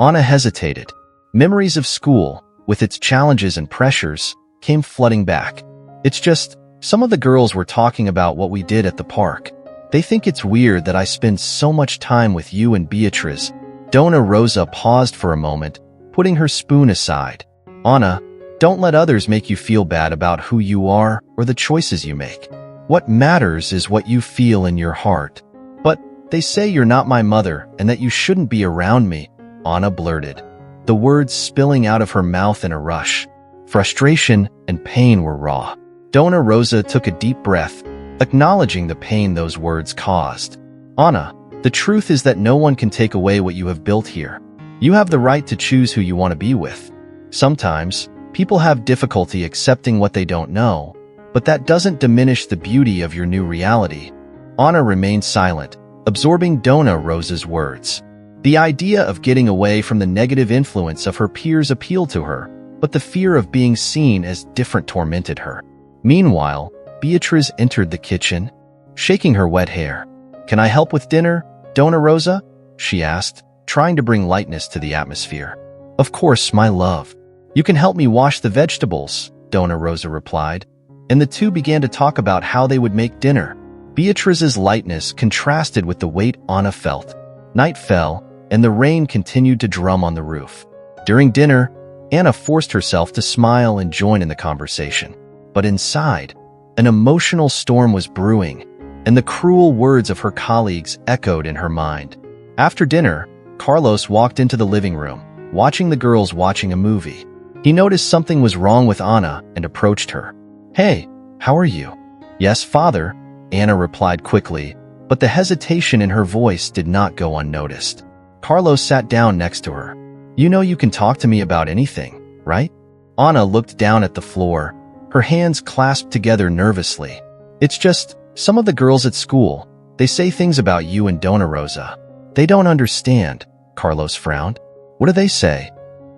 Anna hesitated. Memories of school, with its challenges and pressures, came flooding back. "It's just, some of the girls were talking about what we did at the park. They think it's weird that I spend so much time with you and Beatrice." Donna Rosa paused for a moment, putting her spoon aside. "Anna, don't let others make you feel bad about who you are or the choices you make. What matters is what you feel in your heart." "But they say you're not my mother and that you shouldn't be around me," Anna blurted, the words spilling out of her mouth in a rush. Frustration and pain were raw. Donna Rosa took a deep breath, acknowledging the pain those words caused. "Anna, the truth is that no one can take away what you have built here. You have the right to choose who you want to be with. Sometimes, people have difficulty accepting what they don't know, but that doesn't diminish the beauty of your new reality." Anna remained silent, absorbing Donna Rosa's words. The idea of getting away from the negative influence of her peers appealed to her, but the fear of being seen as different tormented her. Meanwhile, Beatrice entered the kitchen, shaking her wet hair. "Can I help with dinner, Donna Rosa?" she asked, trying to bring lightness to the atmosphere. "Of course, my love. You can help me wash the vegetables," Donna Rosa replied, and the two began to talk about how they would make dinner. Beatrice's lightness contrasted with the weight Anna felt. Night fell, and the rain continued to drum on the roof. During dinner, Anna forced herself to smile and join in the conversation. But inside, an emotional storm was brewing, and the cruel words of her colleagues echoed in her mind. After dinner, Carlos walked into the living room, watching the girls watching a movie. He noticed something was wrong with Anna and approached her. "Hey, how are you?" "Yes, father," Anna replied quickly, but the hesitation in her voice did not go unnoticed. Carlos sat down next to her. "You know you can talk to me about anything, right?" Anna looked down at the floor, her hands clasped together nervously. "It's just, some of the girls at school, they say things about you and Donna Rosa. They don't understand," Carlos frowned. "What do they say?"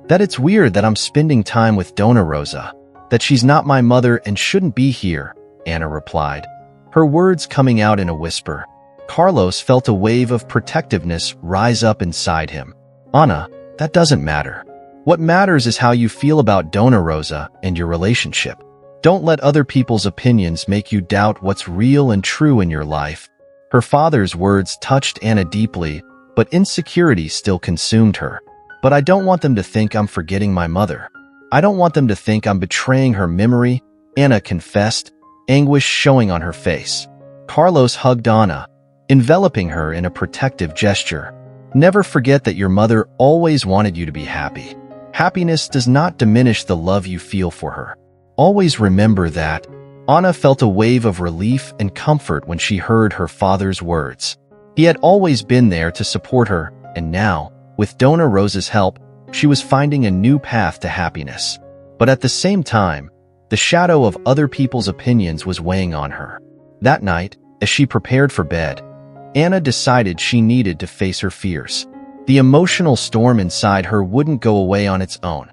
"That it's weird that I'm spending time with Donna Rosa, that she's not my mother and shouldn't be here," Anna replied, her words coming out in a whisper. Carlos felt a wave of protectiveness rise up inside him. "Anna, that doesn't matter. What matters is how you feel about Donna Rosa and your relationship. Don't let other people's opinions make you doubt what's real and true in your life." Her father's words touched Anna deeply, but insecurity still consumed her. "But I don't want them to think I'm forgetting my mother. I don't want them to think I'm betraying her memory," Anna confessed, anguish showing on her face. Carlos hugged Anna, enveloping her in a protective gesture. "Never forget that your mother always wanted you to be happy. Happiness does not diminish the love you feel for her. Always remember that." Anna felt a wave of relief and comfort when she heard her father's words. He had always been there to support her, and now, with Donna Rosa's help, she was finding a new path to happiness. But at the same time, the shadow of other people's opinions was weighing on her. That night, as she prepared for bed, Anna decided she needed to face her fears. The emotional storm inside her wouldn't go away on its own.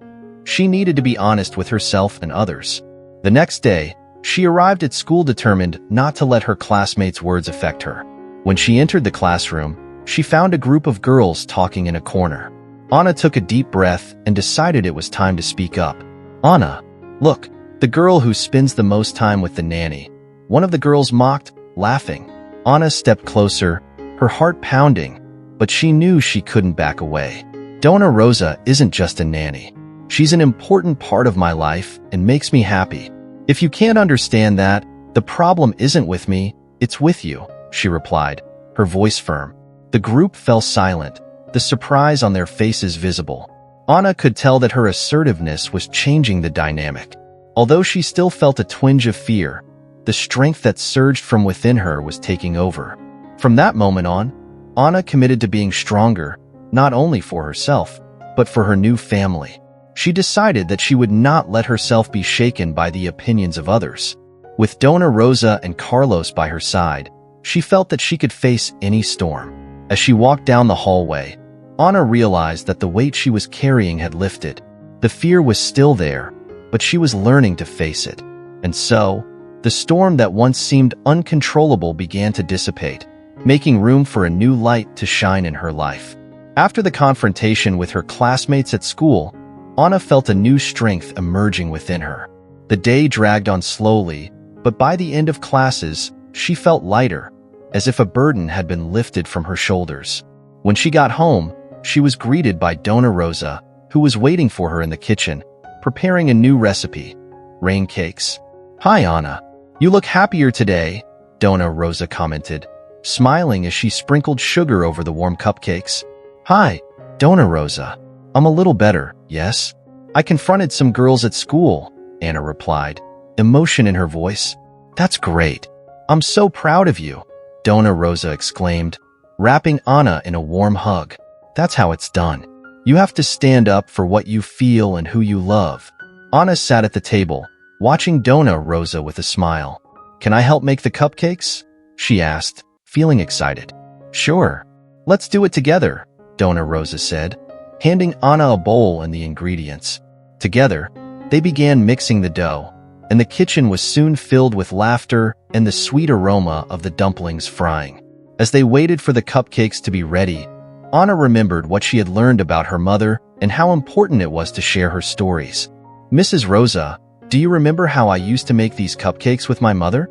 She needed to be honest with herself and others. The next day, she arrived at school determined not to let her classmates' words affect her. When she entered the classroom, she found a group of girls talking in a corner. Anna took a deep breath and decided it was time to speak up. Anna, look, the girl who spends the most time with the nanny. One of the girls mocked, laughing. Anna stepped closer, her heart pounding, but she knew she couldn't back away. Donna Rosa isn't just a nanny. She's an important part of my life and makes me happy. If you can't understand that, the problem isn't with me, it's with you, she replied, her voice firm. The group fell silent, the surprise on their faces visible. Anna could tell that her assertiveness was changing the dynamic. Although she still felt a twinge of fear, the strength that surged from within her was taking over. From that moment on, Anna committed to being stronger, not only for herself, but for her new family. She decided that she would not let herself be shaken by the opinions of others. With Donna Rosa and Carlos by her side, she felt that she could face any storm. As she walked down the hallway, Anna realized that the weight she was carrying had lifted. The fear was still there, but she was learning to face it. And so, the storm that once seemed uncontrollable began to dissipate, making room for a new light to shine in her life. After the confrontation with her classmates at school, Anna felt a new strength emerging within her. The day dragged on slowly, but by the end of classes, she felt lighter, as if a burden had been lifted from her shoulders. When she got home, she was greeted by Donna Rosa, who was waiting for her in the kitchen, preparing a new recipe, rain cakes. Hi, Anna. You look happier today, Donna Rosa commented, smiling as she sprinkled sugar over the warm cupcakes. Hi, Donna Rosa. I'm a little better, yes? I confronted some girls at school, Anna replied, emotion in her voice. That's great. I'm so proud of you, Donna Rosa exclaimed, wrapping Anna in a warm hug. That's how it's done. You have to stand up for what you feel and who you love. Anna sat at the table, watching Donna Rosa with a smile. Can I help make the cupcakes? She asked, feeling excited. Sure. Let's do it together, Donna Rosa said, handing Anna a bowl and the ingredients. Together, they began mixing the dough, and the kitchen was soon filled with laughter and the sweet aroma of the dumplings frying. As they waited for the cupcakes to be ready, Anna remembered what she had learned about her mother and how important it was to share her stories. Mrs. Rosa, do you remember how I used to make these cupcakes with my mother?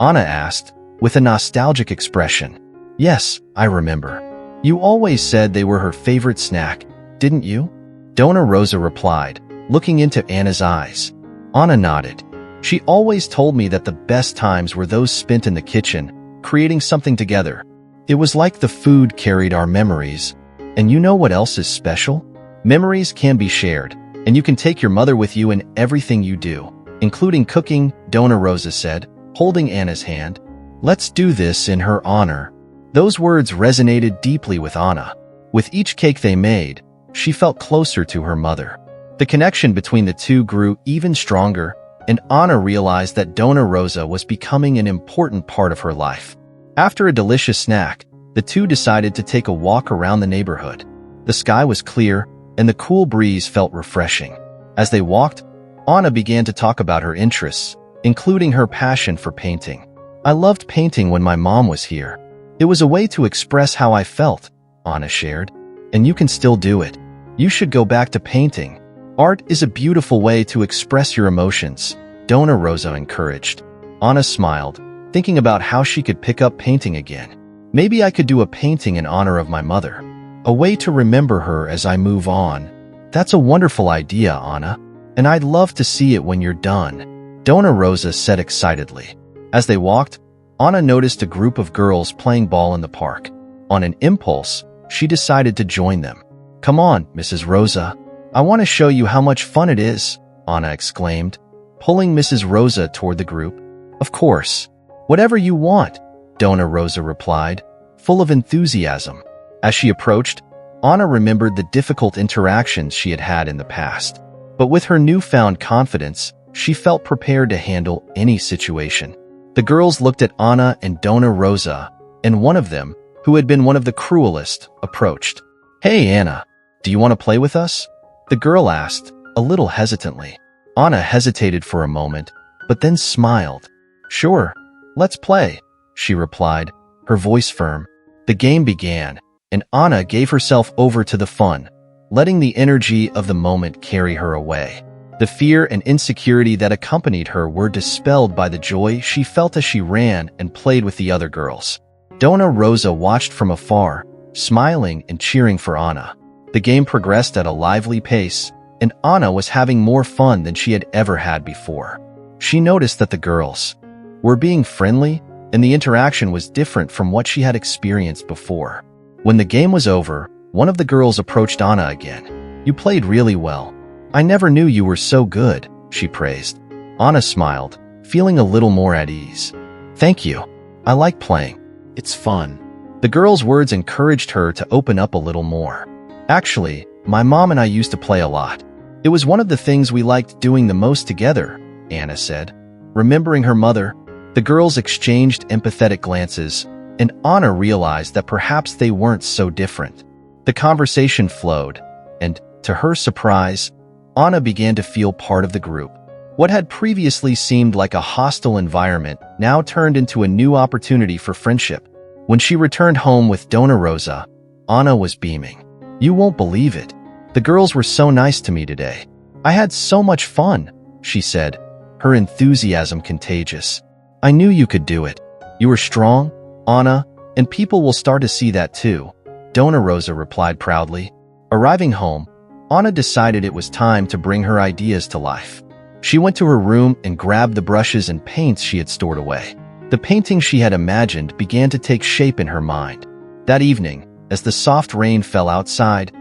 Anna asked, with a nostalgic expression. Yes, I remember. You always said they were her favorite snack, didn't you? Donna Rosa replied, looking into Anna's eyes. Anna nodded. She always told me that the best times were those spent in the kitchen, creating something together. It was like the food carried our memories. And you know what else is special? Memories can be shared, and you can take your mother with you in everything you do, including cooking, Donna Rosa said, holding Anna's hand. Let's do this in her honor. Those words resonated deeply with Anna. With each cake they made, she felt closer to her mother. The connection between the two grew even stronger, and Anna realized that Donna Rosa was becoming an important part of her life. After a delicious snack, the two decided to take a walk around the neighborhood. The sky was clear, and the cool breeze felt refreshing. As they walked, Anna began to talk about her interests, including her passion for painting. I loved painting when my mom was here. It was a way to express how I felt, Anna shared. And you can still do it. You should go back to painting. Art is a beautiful way to express your emotions, Donna Rosa encouraged. Anna smiled, thinking about how she could pick up painting again. Maybe I could do a painting in honor of my mother. A way to remember her as I move on. That's a wonderful idea, Anna. And I'd love to see it when you're done, Donna Rosa said excitedly. As they walked, Anna noticed a group of girls playing ball in the park. On an impulse, she decided to join them. Come on, Mrs. Rosa. I want to show you how much fun it is, Anna exclaimed, pulling Mrs. Rosa toward the group. Of course. Whatever you want, Donna Rosa replied, full of enthusiasm. As she approached, Anna remembered the difficult interactions she had had in the past. But with her newfound confidence, she felt prepared to handle any situation. The girls looked at Anna and Donna Rosa, and one of them, who had been one of the cruelest, approached. Hey, Anna, do you want to play with us? The girl asked, a little hesitantly. Anna hesitated for a moment, but then smiled. Sure, let's play, she replied, her voice firm. The game began, and Anna gave herself over to the fun, letting the energy of the moment carry her away. The fear and insecurity that accompanied her were dispelled by the joy she felt as she ran and played with the other girls. Donna Rosa watched from afar, smiling and cheering for Anna. The game progressed at a lively pace, and Anna was having more fun than she had ever had before. She noticed that the girls were being friendly, and the interaction was different from what she had experienced before. When the game was over, one of the girls approached Anna again. "You played really well. I never knew you were so good," she praised. Anna smiled, feeling a little more at ease. "Thank you. I like playing. It's fun." The girl's words encouraged her to open up a little more. "Actually, my mom and I used to play a lot. It was one of the things we liked doing the most together," Anna said. Remembering her mother, the girls exchanged empathetic glances, and Anna realized that perhaps they weren't so different. The conversation flowed, and, to her surprise, Anna began to feel part of the group. What had previously seemed like a hostile environment now turned into a new opportunity for friendship. When she returned home with Donna Rosa, Anna was beaming. "You won't believe it. The girls were so nice to me today. I had so much fun," she said, her enthusiasm contagious. "I knew you could do it. You were strong, Anna, and people will start to see that too," Donna Rosa replied proudly. Arriving home, Anna decided it was time to bring her ideas to life. She went to her room and grabbed the brushes and paints she had stored away. The painting she had imagined began to take shape in her mind. That evening, as the soft rain fell outside,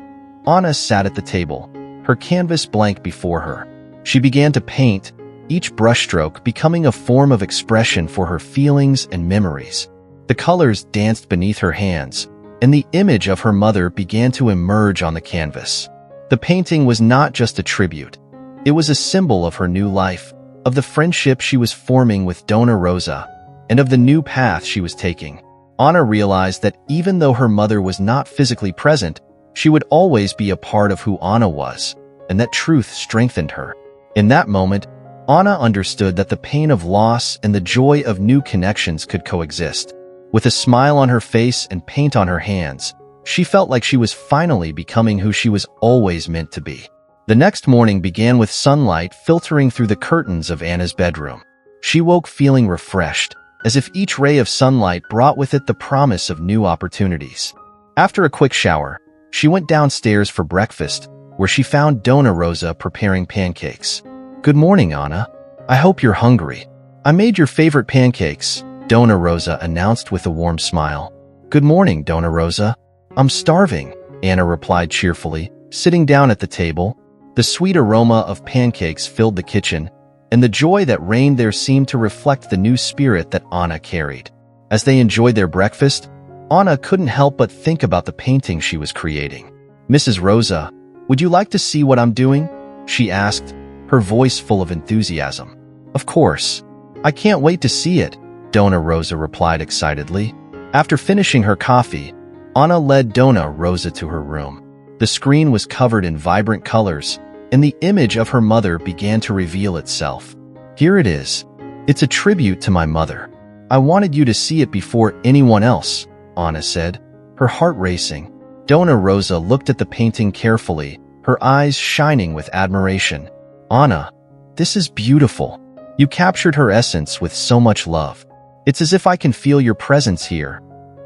Anna sat at the table, her canvas blank before her. She began to paint, each brushstroke becoming a form of expression for her feelings and memories. The colors danced beneath her hands, and the image of her mother began to emerge on the canvas. The painting was not just a tribute. It was a symbol of her new life, of the friendship she was forming with Donna Rosa, and of the new path she was taking. Anna realized that even though her mother was not physically present, she would always be a part of who Anna was, and that truth strengthened her. In that moment, Anna understood that the pain of loss and the joy of new connections could coexist. With a smile on her face and paint on her hands, she felt like she was finally becoming who she was always meant to be. The next morning began with sunlight filtering through the curtains of Anna's bedroom. She woke feeling refreshed, as if each ray of sunlight brought with it the promise of new opportunities. After a quick shower, she went downstairs for breakfast, where she found Donna Rosa preparing pancakes. "Good morning, Anna. I hope you're hungry. I made your favorite pancakes," Donna Rosa announced with a warm smile. "Good morning, Donna Rosa. I'm starving," Anna replied cheerfully, sitting down at the table. The sweet aroma of pancakes filled the kitchen, and the joy that reigned there seemed to reflect the new spirit that Anna carried. As they enjoyed their breakfast, Anna couldn't help but think about the painting she was creating. "Mrs. Rosa, would you like to see what I'm doing?" she asked, her voice full of enthusiasm. "Of course. I can't wait to see it," Donna Rosa replied excitedly. After finishing her coffee, Anna led Donna Rosa to her room. The screen was covered in vibrant colors, and the image of her mother began to reveal itself. "Here it is. It's a tribute to my mother. I wanted you to see it before anyone else," Anna said, her heart racing. Donna Rosa looked at the painting carefully, her eyes shining with admiration. "Anna, this is beautiful. You captured her essence with so much love. It's as if I can feel your presence here,"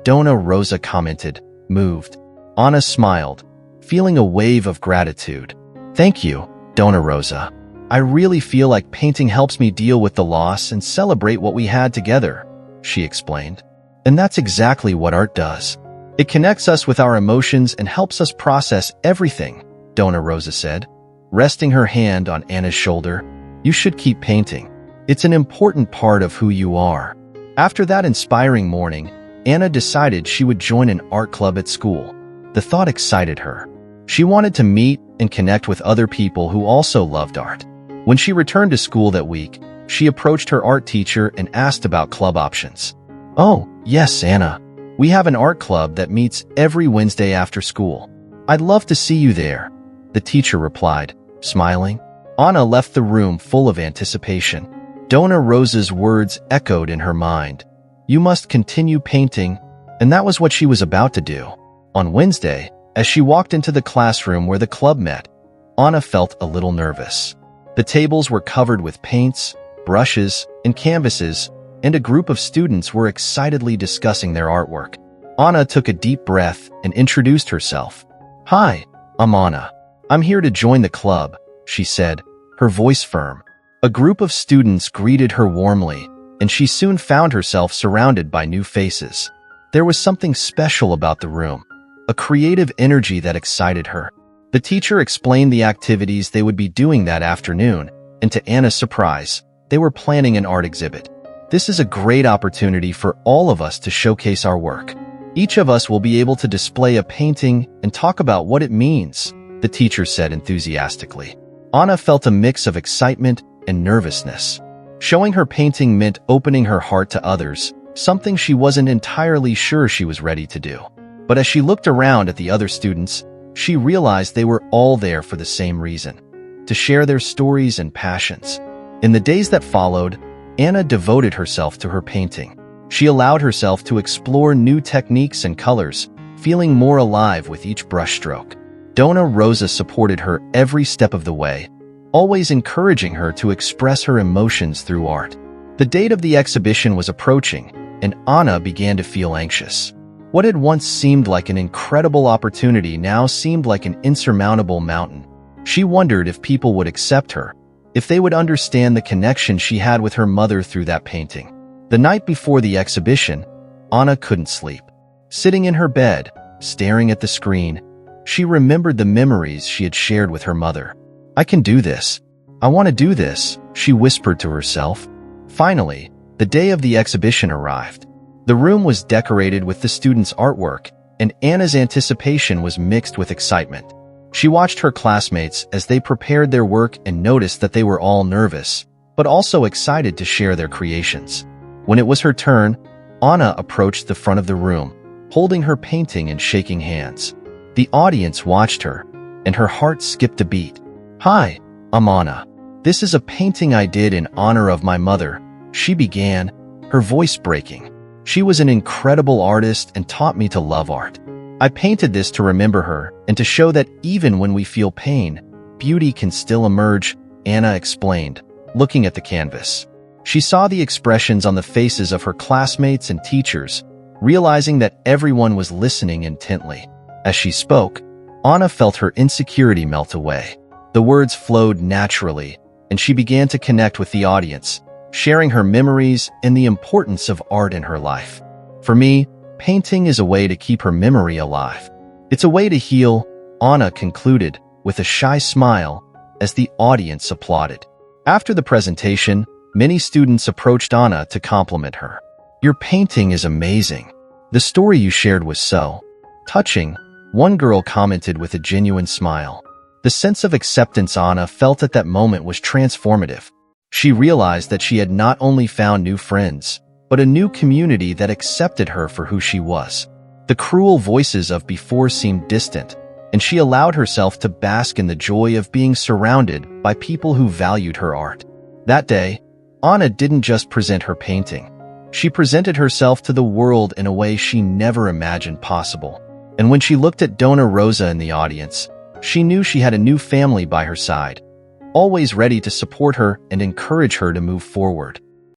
Donna Rosa commented, moved. Anna smiled, feeling a wave of gratitude. "Thank you, Donna Rosa. I really feel like painting helps me deal with the loss and celebrate what we had together," she explained. "And that's exactly what art does. It connects us with our emotions and helps us process everything," Donna Rosa said, resting her hand on Anna's shoulder. "You should keep painting. It's an important part of who you are." After that inspiring morning, Anna decided she would join an art club at school. The thought excited her. She wanted to meet and connect with other people who also loved art. When she returned to school that week, she approached her art teacher and asked about club options. "Oh, yes, Anna. We have an art club that meets every Wednesday after school. I'd love to see you there," the teacher replied, smiling. Anna left the room full of anticipation. Donna Rosa's words echoed in her mind. You must continue painting, and that was what she was about to do. On Wednesday, As she walked into the classroom where the club met, Anna felt a little nervous. The tables were covered with paints, brushes, and canvases, and a group of students were excitedly discussing their artwork. Anna took a deep breath and introduced herself. "Hi, I'm Anna. I'm here to join the club," she said, her voice firm. A group of students greeted her warmly, and she soon found herself surrounded by new faces. There was something special about the room, a creative energy that excited her. The teacher explained the activities they would be doing that afternoon, and to Anna's surprise, they were planning an art exhibit. "This is a great opportunity for all of us to showcase our work. Each of us will be able to display a painting and talk about what it means," the teacher said enthusiastically. Anna felt a mix of excitement and nervousness. Showing her painting meant opening her heart to others, something she wasn't entirely sure she was ready to do. But as she looked around at the other students, she realized they were all there for the same reason: to share their stories and passions. In the days that followed, Anna devoted herself to her painting. She allowed herself to explore new techniques and colors, feeling more alive with each brushstroke. Donna Rosa supported her every step of the way, always encouraging her to express her emotions through art. The date of the exhibition was approaching, and Anna began to feel anxious. What had once seemed like an incredible opportunity now seemed like an insurmountable mountain. She wondered if people would accept her, if they would understand the connection she had with her mother through that painting. The night before the exhibition, Anna couldn't sleep. Sitting in her bed, staring at the screen, she remembered the memories she had shared with her mother. "I can do this. I want to do this," she whispered to herself. Finally, the day of the exhibition arrived. The room was decorated with the students' artwork, and Anna's anticipation was mixed with excitement. She watched her classmates as they prepared their work and noticed that they were all nervous, but also excited to share their creations. When it was her turn, Anna approached the front of the room, holding her painting and shaking hands. The audience watched her, and her heart skipped a beat. "Hi, I'm Anna. This is a painting I did in honor of my mother," she began, her voice breaking. "She was an incredible artist and taught me to love art. I painted this to remember her and to show that even when we feel pain, beauty can still emerge," Anna explained, looking at the canvas. She saw the expressions on the faces of her classmates and teachers, realizing that everyone was listening intently. As she spoke, Anna felt her insecurity melt away. The words flowed naturally, and she began to connect with the audience, sharing her memories and the importance of art in her life. "For me, painting is a way to keep her memory alive. It's a way to heal," Anna concluded with a shy smile as the audience applauded. After the presentation, many students approached Anna to compliment her. "Your painting is amazing. The story you shared was so touching," one girl commented with a genuine smile. The sense of acceptance Anna felt at that moment was transformative. She realized that she had not only found new friends, but a new community that accepted her for who she was. The cruel voices of before seemed distant, and she allowed herself to bask in the joy of being surrounded by people who valued her art. That day, Anna didn't just present her painting. She presented herself to the world in a way she never imagined possible. And when she looked at Donna Rosa in the audience, she knew she had a new family by her side, always ready to support her and encourage her to move forward.